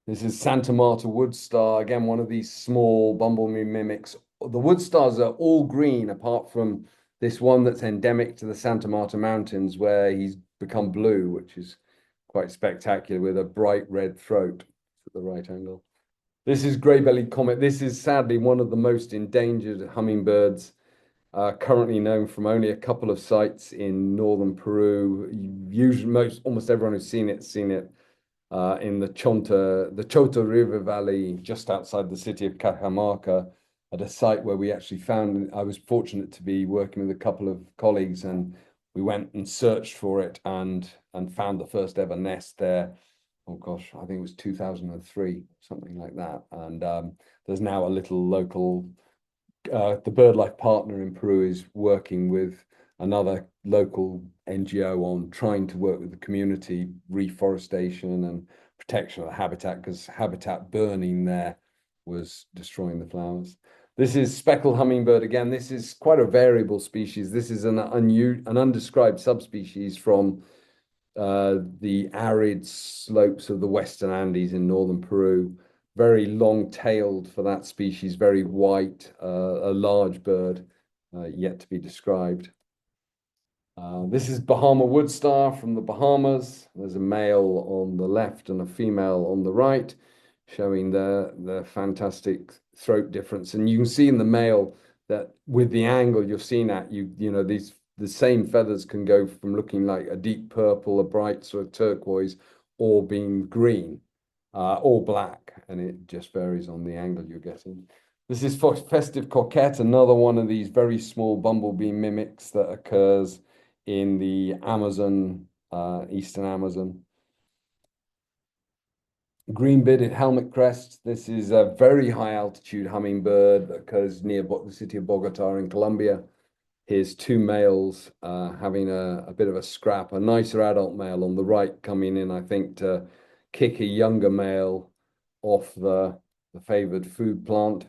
This is Santa Marta wood star, again, one of these small bumblebee mimics. The wood stars are all green apart from this one that's endemic to the Santa Marta Mountains where he's become blue, which is quite spectacular with a bright red throat at the right angle. This is grey-bellied comet. This is sadly one of the most endangered hummingbirds, currently known from only a couple of sites in northern Peru. Usually, almost everyone who's seen it in the Chota River Valley, just outside the city of Cajamarca. at a site where we actually found, I was fortunate to be working with a couple of colleagues, and we went and searched for it and found the first ever nest there. Oh gosh, I think it was 2003, something like that. And there's now a little local, the BirdLife partner in Peru is working with another local NGO on trying to work with the community, reforestation and protection of the habitat, because habitat burning there was destroying the flowers. This is speckled hummingbird again. This is quite a variable species. This is an undescribed subspecies from the arid slopes of the Western Andes in northern Peru. Very long-tailed for that species, very white, a large bird, yet to be described. This is Bahama woodstar from the Bahamas. There's a male on the left and a female on the right, showing the fantastic throat difference. And you can see in the male that with the angle you're seeing at, you know, the same feathers can go from looking like a deep purple, a bright sort of turquoise, or being green, or black, and it just varies on the angle you're getting. This is festive coquette, another one of these very small bumblebee mimics that occurs in the Amazon, Eastern Amazon. Green-bearded helmet crest. This is a very high altitude hummingbird that occurs near the city of Bogota in Colombia. Here's two males having a bit of a scrap, a nicer adult male on the right coming in, I think, to kick a younger male off the favored food plant.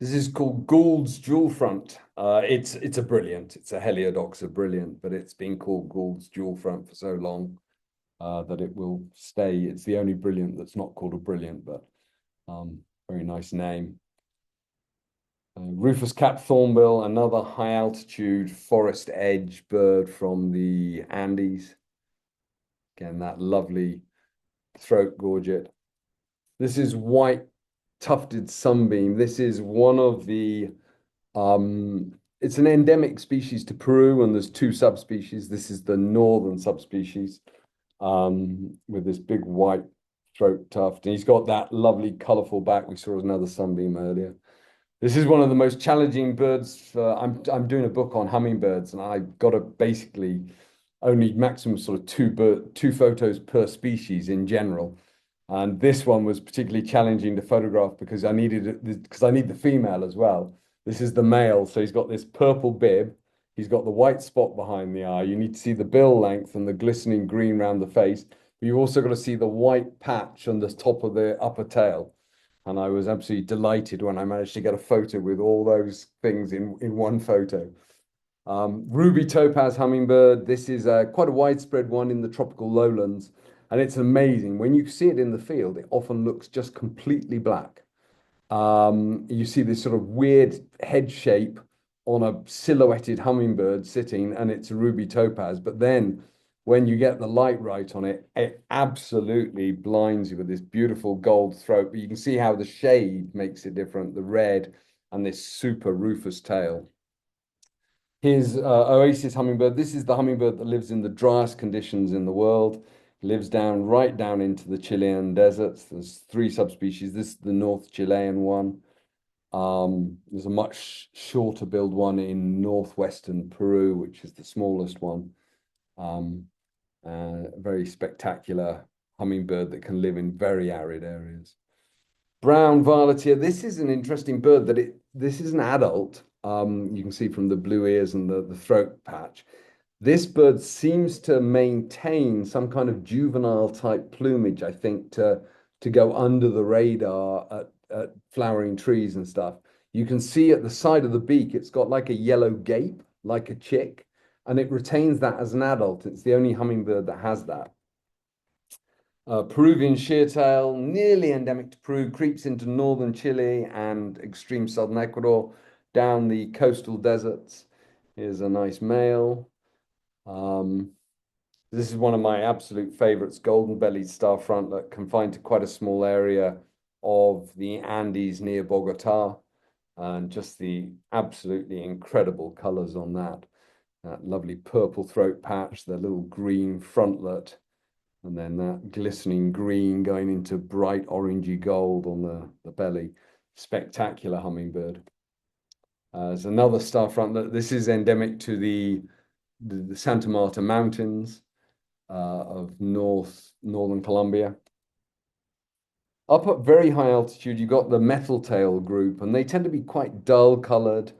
This is called Gould's jewel front. It's a brilliant. It's a Heliodoxa brilliant, but it's been called Gould's jewel front for so long that it will stay. It's the only brilliant that's not called a brilliant, but very nice name. Rufous cap thornbill, another high altitude forest edge bird from the Andes. Again, that lovely throat gorget. This is white tufted sunbeam. This is one of the, it's an endemic species to Peru, and there's two subspecies. This is the northern subspecies with this big white throat tuft. And he's got that lovely colorful back. We saw another sunbeam earlier. This is one of the most challenging birds. I'm doing a book on hummingbirds, and I got to basically only maximum sort of two photos per species in general. And this one was particularly challenging to photograph because I need the female as well. This is the male, so he's got this purple bib. He's got the white spot behind the eye. You need to see the bill length and the glistening green around the face. But you've also got to see the white patch on the top of the upper tail. And I was absolutely delighted when I managed to get a photo with all those things in one photo. Ruby topaz hummingbird. This is quite a widespread one in the tropical lowlands. And it's amazing. When you see it in the field, it often looks just completely black. You see this sort of weird head shape on a silhouetted hummingbird sitting, and it's a ruby topaz. But then when you get the light right on it, it absolutely blinds you with this beautiful gold throat. But you can see how the shade makes it different, the red and this super rufous tail. Here's Oasis hummingbird. This is the hummingbird that lives in the driest conditions in the world. Lives right down into the Chilean deserts. There's three subspecies. This is the North Chilean one. There's a much shorter billed one in northwestern Peru, which is the smallest one. A very spectacular hummingbird that can live in very arid areas. Brown violeteer. This is an interesting bird this is an adult. You can see from the blue ears and the throat patch. This bird seems to maintain some kind of juvenile type plumage, I think, to go under the radar at flowering trees and stuff. You can see at the side of the beak, it's got like a yellow gape, like a chick, and it retains that as an adult. It's the only hummingbird that has that. Peruvian sheartail, nearly endemic to Peru, creeps into northern Chile and extreme southern Ecuador, down the coastal deserts. Here's a nice male. This is one of my absolute favorites, golden-bellied star frontlet, confined to quite a small area of the Andes near Bogota, and just the absolutely incredible colors on that. That lovely purple throat patch, the little green frontlet, and then that glistening green going into bright orangey gold on the belly. spectacular hummingbird. There's another star front that this is endemic to the Santa Marta Mountains of northern Colombia. Up at very high altitude, you've got the metal tail group, and they tend to be quite dull colored.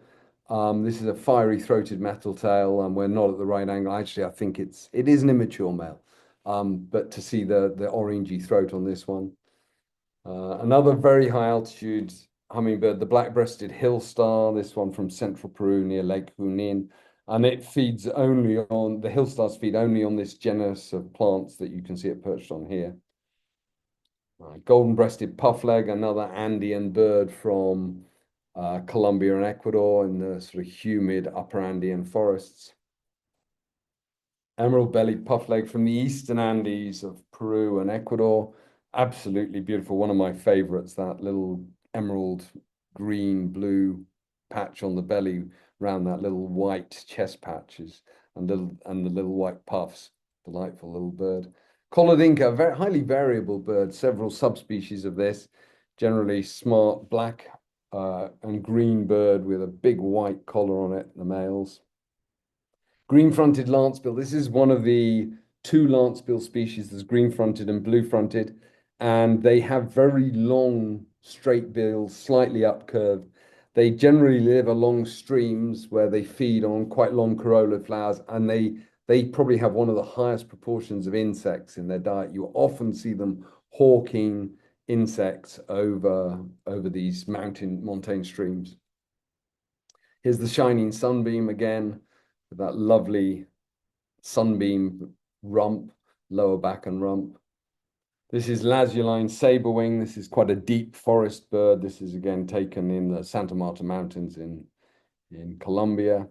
This is a fiery throated metal tail, and we're not at the right angle. Actually, I think it is an immature male. But to see the orangey throat on this one. Another very high altitude hummingbird, the black-breasted hill star, this one from central Peru near Lake Junin. And it feeds only on, the hill stars feed only on this genus of plants that you can see it perched on here. Golden-breasted puffleg, another Andean bird from Colombia and Ecuador in the sort of humid upper Andean forests. Emerald-bellied puffleg from the eastern Andes of Peru and Ecuador. Absolutely beautiful. One of my favorites, that little emerald green blue patch on the belly around that little white chest patches and the little white puffs. Delightful little bird. Collared Inca, a very highly variable bird, several subspecies of this, generally smart black and green bird with a big white collar on it, the males. Green-fronted lancebill. This is one of the two lancebill species. There's green-fronted and blue-fronted, and they have very long, straight bills, slightly upcurved. They generally live along streams where they feed on quite long corolla flowers, and they probably have one of the highest proportions of insects in their diet. You often see them hawking insects over these montane streams. Here's the shining sunbeam again, with that lovely sunbeam rump, lower back and rump. This is Lazuli saberwing. This is quite a deep forest bird. This is again taken in the Santa Marta Mountains in Colombia.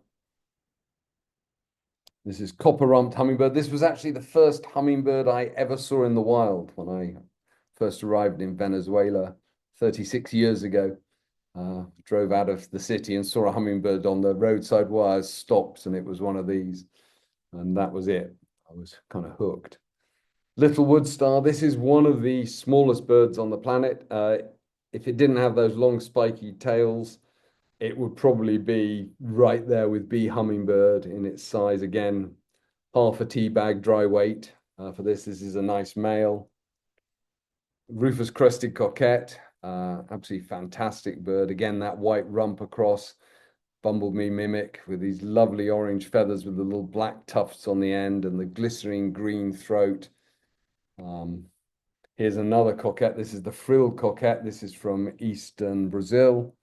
This is copper-rumped hummingbird. This was actually the first hummingbird I ever saw in the wild when I first arrived in Venezuela 36 years ago. Drove out of the city and saw a hummingbird on the roadside wires, stopped, and it was one of these. And that was it. I was kind of hooked. Little wood star. This is one of the smallest birds on the planet. If it didn't have those long spiky tails, it would probably be right there with bee hummingbird in its size. Again, half a tea bag dry weight for this. This is a nice male. Rufous crested coquette. Absolutely fantastic bird. Again, that white rump across, bumblebee mimic with these lovely orange feathers with the little black tufts on the end and the glistening green throat. Here's another coquette. This is the frilled coquette. This is from eastern Brazil.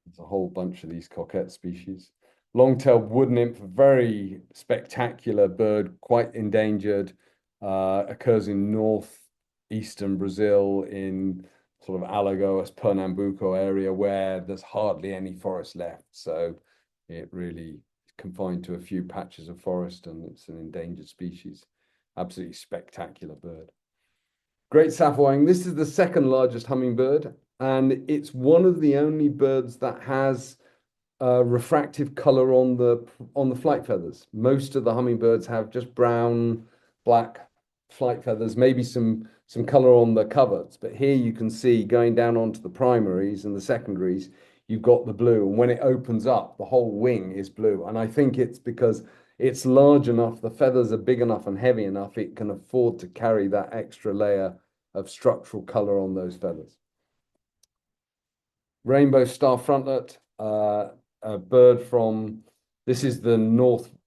There's a whole bunch of these coquette species. Long-tailed wood nymph, very spectacular bird, quite endangered. Occurs in northeastern Brazil in sort of Alagoas, Pernambuco area where there's hardly any forest left. So it really is confined to a few patches of forest and it's an endangered species. Absolutely spectacular bird. Great Saffowang. This is the second largest hummingbird, and it's one of the only birds that has refractive color on the flight feathers. Most of the hummingbirds have just brown, black flight feathers, maybe some color on the coverts, but here you can see going down onto the primaries and the secondaries, you've got the blue, and when it opens up, the whole wing is blue. And I think it's because it's large enough, the feathers are big enough and heavy enough, it can afford to carry that extra layer of structural color on those feathers. Rainbow star frontlet, a bird from, this is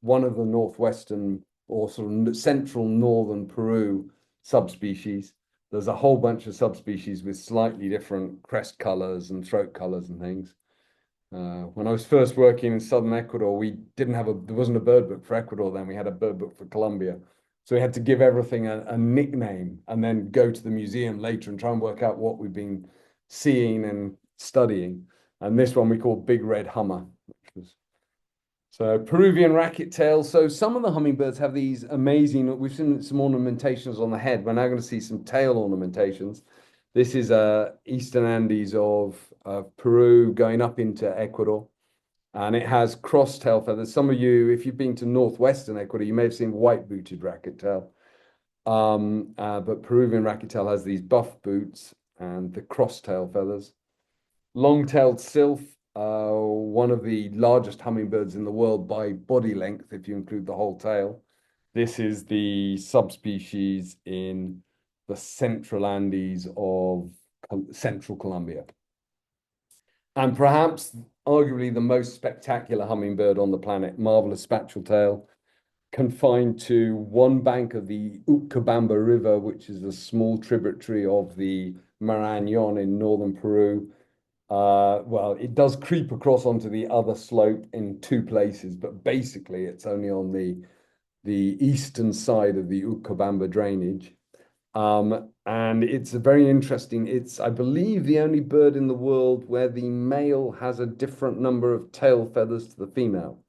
one of the northwestern or sort of central northern Peru subspecies. There's a whole bunch of subspecies with slightly different crest colors and throat colors and things. When I was first working in southern Ecuador, there wasn't a bird book for Ecuador then, we had a bird book for Colombia. So we had to give everything a nickname and then go to the museum later and try and work out what we've been seeing and studying. And this one we called Big Red Hummer. So Peruvian racket tail. So some of the hummingbirds have these amazing, we've seen some ornamentations on the head. We're now going to see some tail ornamentations. This is Eastern Andes of Peru going up into Ecuador. And it has cross tail feathers. Some of you, if you've been to northwestern Ecuador, you may have seen white-booted racket tail. But Peruvian racket tail has these buff boots and the cross tail feathers. Long-tailed sylph, one of the largest hummingbirds in the world by body length, if you include the whole tail. This is the subspecies in the central Andes of central Colombia. And perhaps arguably the most spectacular hummingbird on the planet, marvelous spatral tail, confined to one bank of the Ucabamba River, which is a small tributary of the Marañón in northern Peru. Well, it does creep across onto the other slope in two places, but basically it's only on the eastern side of the Ucabamba drainage. And it's a very interesting, it's, I believe, the only bird in the world where the male has a different number of tail feathers to the female.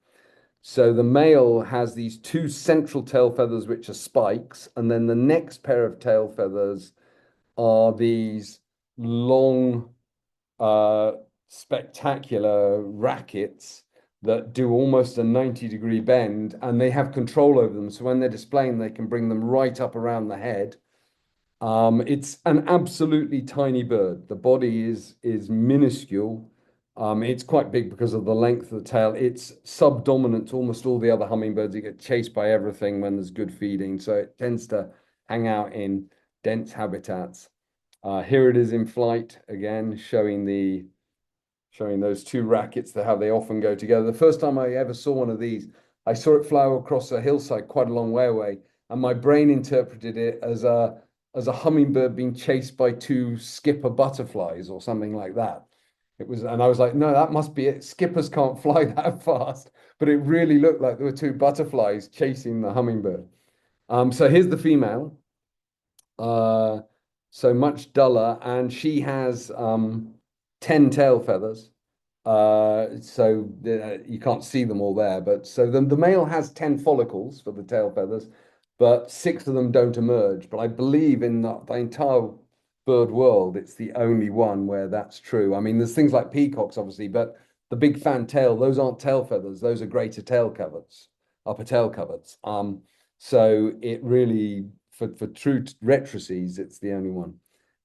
So the male has these two central tail feathers, which are spikes, and then the next pair of tail feathers are these long, uh, spectacular rackets that do almost a 90-degree bend, and they have control over them. So when they're displaying, they can bring them right up around the head. It's an absolutely tiny bird. The body is minuscule. It's quite big because of the length of the tail. It's subdominant to almost all the other hummingbirds. It get chased by everything when there's good feeding, so it tends to hang out in dense habitats. Here it is in flight again, showing those two rackets, how they often go together. The first time I ever saw one of these, I saw it fly across a hillside quite a long way away, and my brain interpreted it as a hummingbird being chased by two skipper butterflies or something like that. It was, and I was like, no, that must be it. Skippers can't fly that fast, but it really looked like there were two butterflies chasing the hummingbird. So here's the female, uh, so much duller, and she has 10 tail feathers. So you can't see them all there, but so the male has 10 follicles for the tail feathers, but six of them don't emerge. But I believe in the entire bird world, it's the only one where that's true. I mean, there's things like peacocks, obviously, but the big fan tail, those aren't tail feathers, those are greater tail coverts, upper tail coverts. So it really, for true rectrices, it's the only one.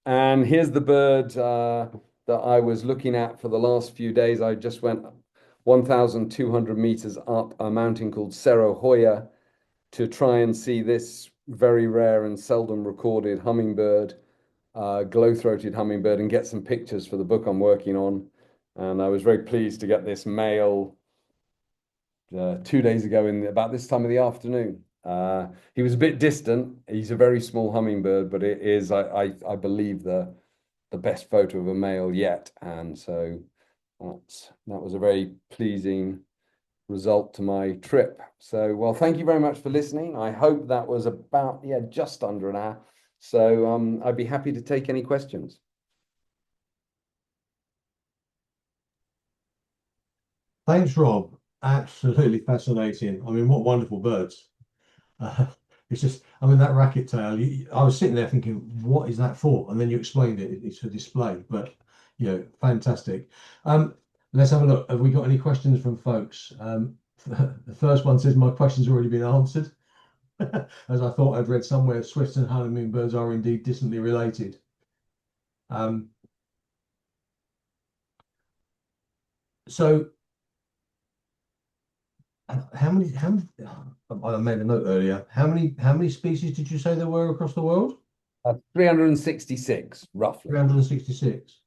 And here's the bird that I was looking at for the last few days. I just went 1,200 meters up a mountain called Cerro Hoya to try and see this very rare and seldom recorded hummingbird, glow-throated hummingbird, and get some pictures for the book I'm working on. And I was very pleased to get this male 2 days ago in about this time of the afternoon. He was a bit distant. He's a very small hummingbird, but it is, I believe, the best photo of a male yet. And so that was a very pleasing result to my trip. So, well, thank you very much for listening. I hope that was about, yeah, just under an hour. So I'd be happy to take any questions. Thanks, Rob. Absolutely fascinating. I mean, what wonderful birds. Uh, it's just, I mean, that racket tail, I was sitting there thinking, what is that for? And then you explained it, it's for display, but, fantastic. Let's have a look. Have we got any questions from folks? The first one says, my question's already been answered. As I thought I'd read somewhere, swifts and hummingbirds are indeed distantly related. Um, so I made a note earlier. How many species did you say there were across the world? 366, roughly. 366.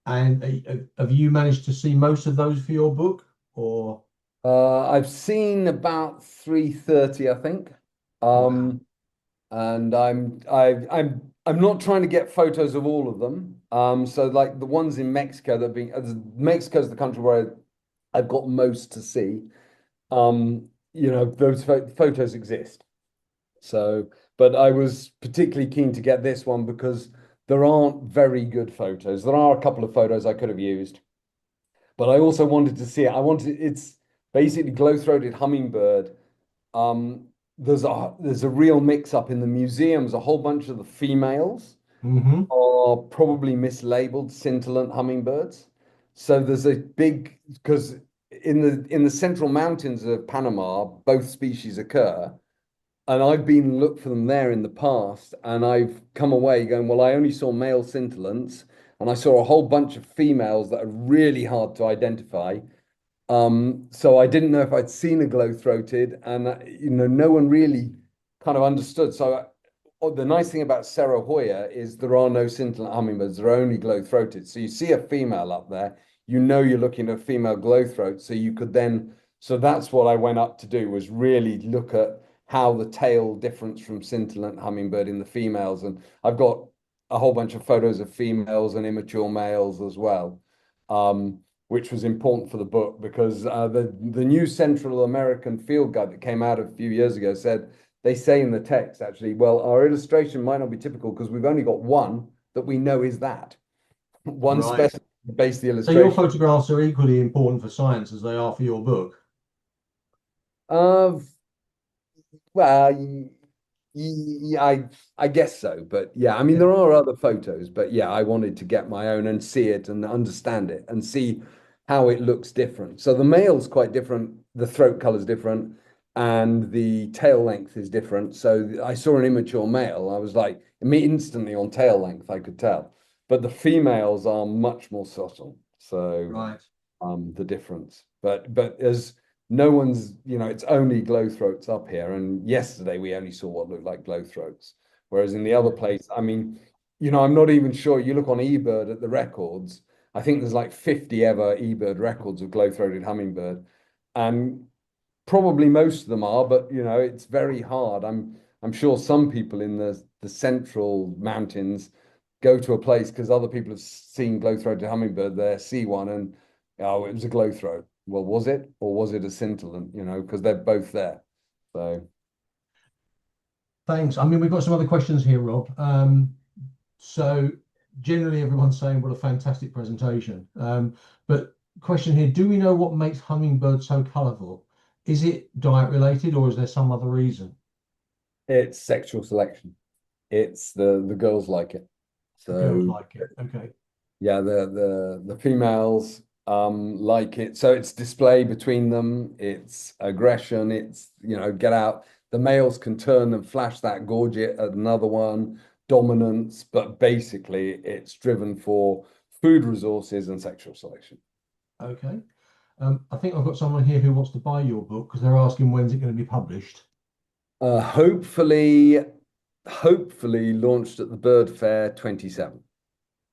And have you managed to see most of those for your book? Or I've seen about 330, I think. wow. Um, and I'm not trying to get photos of all of them. So like the ones in Mexico that being Mexico's the country where I've got most to see. Those photos exist. So, but I was particularly keen to get this one because there aren't very good photos. There are a couple of photos I could have used, but I also wanted to see it. It's basically glow-throated hummingbird. Um, there's a real mix-up in the museums. A whole bunch of the females Hmm. are probably mislabeled scintillant hummingbirds. So there's a big because in the central mountains of Panama, both species occur. And I've been looked for them there in the past, and I've come away going, well, I only saw male scintillants, and I saw a whole bunch of females that are really hard to identify. So I didn't know if I'd seen a glow-throated, and no one really kind of understood. So the nice thing about Cerro Hoya is there are no scintillant hummingbirds; they're only glow-throated. So you see a female up there, you know you're looking at a female glow-throat. So you could then, so that's what I went up to do, was really look at how the tail difference from scintillant hummingbird in the females, and I've got a whole bunch of photos of females and immature males as well. Which was important for the book because the new Central American field guide that came out a few years ago said they say in the text actually, well, our illustration might not be typical because we've only got one that we know is that one Right. specimen based the So your illustration. photographs are equally important for science as they are for your book. Uh, well, yeah, I guess so, but yeah, I mean Yeah. there are other photos, but yeah, I wanted to get my own and see it and understand it and see how it looks different. So the male's quite different, the throat color's different, and the tail length is different. So I saw an immature male, I was like, me instantly on tail length, I could tell, but the females are much more subtle. So Right. the difference. But as no one's, it's only glowthroats up here. And yesterday we only saw what looked like glowthroats. Whereas in the other Yeah. place, I mean, I'm not even sure. You look on eBird at the records, I think there's like 50 ever eBird records of glow-throated hummingbird. And probably most of them are, but it's very hard. I'm sure some people in the central mountains go to a place because other people have seen glow-throated hummingbird there, see one, and oh, it was a glow-throat. Well, was it, or was it a scintillant? Because they're both there. So Thanks. I mean, we've got some other questions here, Rob. So generally everyone's saying what a fantastic presentation. But question here, do we know what makes hummingbirds so colourful? Is it diet related or is there some other reason? it's sexual selection. It's the girls like it. The girls So like it. Okay. yeah, the females like it. So it's display between them, it's aggression, it's get out. The males can turn and flash that gorget at another one, dominance, but basically it's driven for food resources and sexual selection. Okay. I think I've got someone here who wants to buy your book because they're asking when's it going to be published. Hopefully launched at the Bird Fair 27.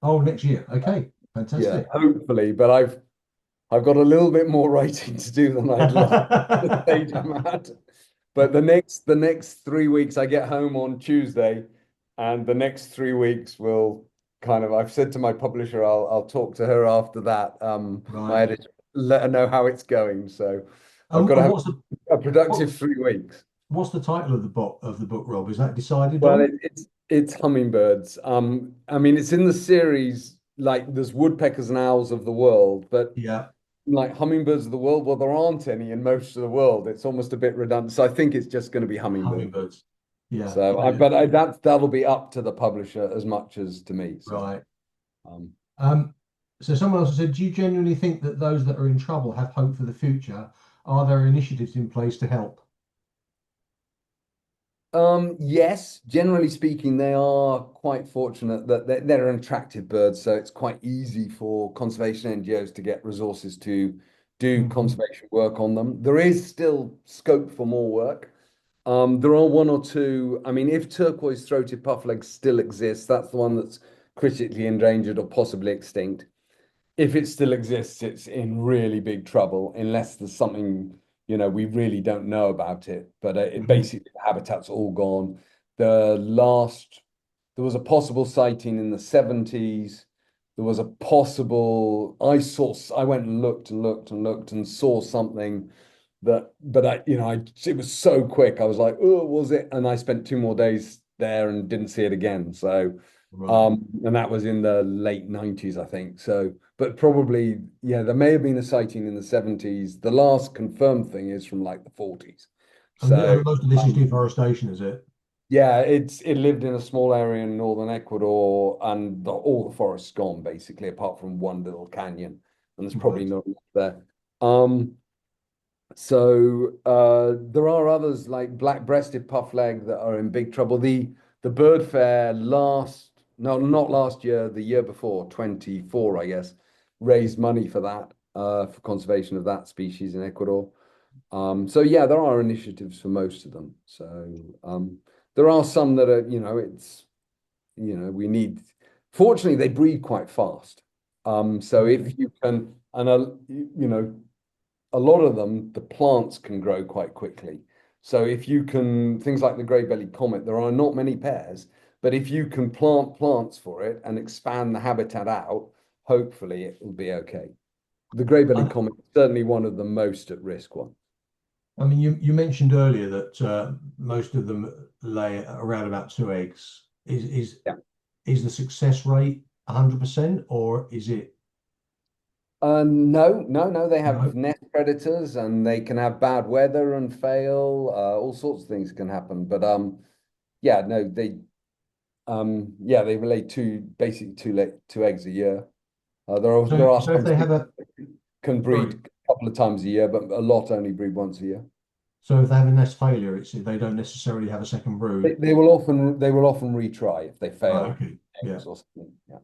Oh, next year. Okay. Yeah, Fantastic. hopefully, but I've got a little bit more writing to do than I'd love at the stage I'm at. But the next 3 weeks, I get home on Tuesday, and the next 3 weeks will kind of. I've said to my publisher, I'll talk to her after that. My Right. editor, let her know how it's going. So I've got to And have what's the a what, productive 3 weeks. what's the title of the book, Rob? Is that decided Well, on? it's hummingbirds. I mean, it's in the series like there's woodpeckers and owls of the world, but Yeah. like hummingbirds of the world, well, there aren't any in most of the world. It's almost a bit redundant. So I think it's just going to be hummingbird. Hummingbirds. Yeah. So Brilliant. that'll be up to the publisher as much as to me. So Right. um, Um, so someone else said, do you genuinely think that those that are in trouble have hope for the future? Are there initiatives in place to help? yes, generally speaking, they are quite fortunate that they're an attractive bird, so it's quite easy for conservation NGOs to get resources to do Mhm. conservation work on them. There is still scope for more work. There are one or two. I mean, if turquoise-throated puffleg still exists, that's the one that's critically endangered or possibly extinct. If it still exists, it's in really big trouble unless there's something, we really don't know about it. But it Mhm. basically, the habitat's all gone. The last, there was a possible sighting in the 70s. There was a possible, I went and looked and looked and looked and saw something that, but it was so quick. I was like, oh, was it? And I spent 2 more days there and didn't see it again. So, Right. and that was in the late 90s, I think. So, but probably, yeah, there may have been a sighting in the 70s. The last confirmed thing is from like the 40s. So, And most of this is um, deforestation, is it? yeah, it lived in a small area in northern Ecuador, and all the forest's gone basically, apart from one little canyon, and there's probably Right. not enough there. So there are others like black-breasted puffleg that are in big trouble. The bird fair last No, not last year, the year before, 24, I guess, raised money for that, for conservation of that species in Ecuador. So yeah, there are initiatives for most of them. So there are some that are, we need, fortunately, they breed quite fast. So Okay. if you can, and a lot of them, the plants can grow quite quickly. So if you can, things like the grey-bellied comet, there are not many pairs, but if you can plant plants for it and expand the habitat out, hopefully it will be okay. The grey-bellied I, comet is certainly one of the most at risk ones. I mean, you mentioned earlier that most of them lay around about two eggs. Yeah. Is the success rate 100% or is it No, no, no. They have no? nest predators, and they can have bad weather and fail. All sorts of things can happen. But yeah, no, they lay basically two eggs a year. There are So if some they have species a that can breed sorry, a couple of times a year, but a lot only breed once a year. so if they have a nest failure, it's they don't necessarily have a second brood. They will often retry if they Right, fail okay. Yeah. eggs or something. Yeah.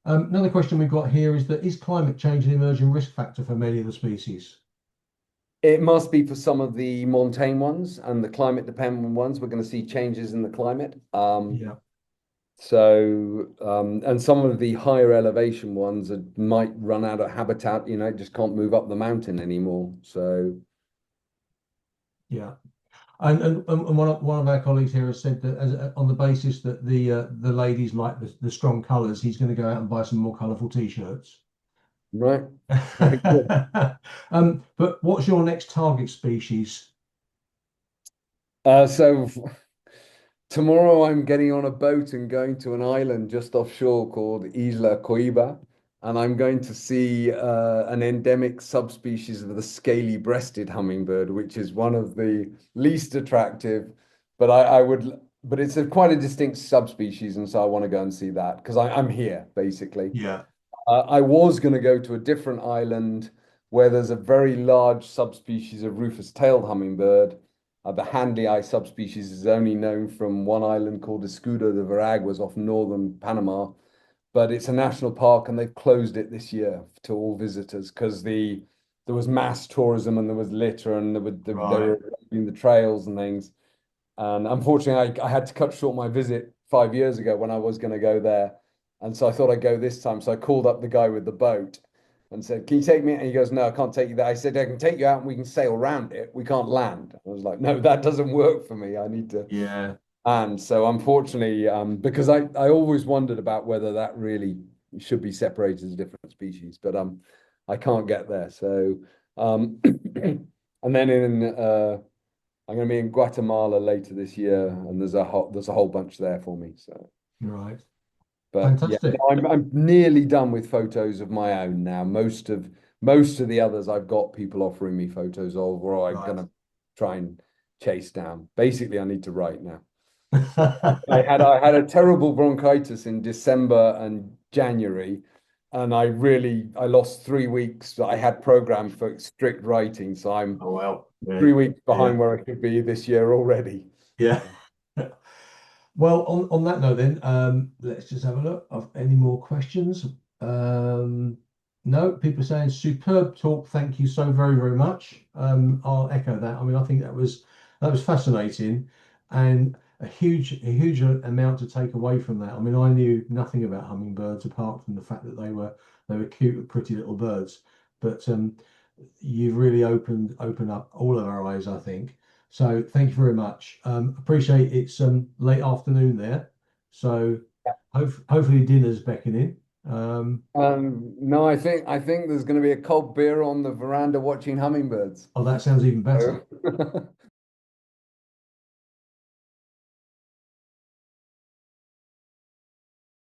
Another question we've got here is that is climate change an emerging risk factor for many of the species? It must be for some of the montane ones and the climate dependent ones. We're going to see changes in the climate. Yeah. And some of the higher elevation ones might run out of habitat, just can't move up the mountain anymore. So, Yeah. And one of our colleagues here has said that on the basis that the ladies like the strong colours, he's going to go out and buy some more colourful t-shirts. right. Very good. But what's your next target species? So tomorrow I'm getting on a boat and going to an island just offshore called Isla Coiba, and I'm going to see an endemic subspecies of the scaly-breasted hummingbird, which is one of the least attractive, but it's quite a distinct subspecies, and so I want to go and see that because I'm here basically. Yeah. I was going to go to a different island where there's a very large subspecies of rufous-tailed hummingbird. The Handley subspecies is only known from one island called Escudo de Veraguas off northern Panama, but it's a national park and they've closed it this year to all visitors because there was mass tourism and there was litter and they Right. were doing the trails and things. And unfortunately, I had to cut short my visit 5 years ago when I was going to go there. And so I thought I'd go this time. So I called up the guy with the boat and said, "Can you take me?" And he goes, "No, I can't take you there." I said, "I can take you out and we can sail around it. We can't land." I was like, "No, that doesn't work for me. I need to Yeah. land." So unfortunately, because I always wondered about whether that really should be separated as different species, but I can't get there. So and then I'm going to be in Guatemala later this year, and there's a whole bunch there for me. So, Right. but yeah, no, Fantastic. I'm nearly done with photos of my own now. Most of the others I've got people offering me photos of, or I'm Right. gonna try and chase down. Basically, I need to write now. I had a terrible bronchitis in December and January, and I lost 3 weeks that I had programmed for strict writing. So I'm Oh well. Yeah. 3 weeks Yeah. behind where I could be this year already. Yeah. Well, on that note, then, let's just have a look of any more questions. Um, no, people are saying superb talk. Thank you so very, very much. I'll echo that. I mean, I think that was fascinating and a huge amount to take away from that. I mean, I knew nothing about hummingbirds apart from the fact that they were cute, pretty little birds. But you've really opened up all of our eyes, I think. So thank you very much. Appreciate it's late afternoon there. So hopefully dinner's beckoning. No, I think there's going to be a cold beer on the veranda watching hummingbirds. Oh, that sounds even better. So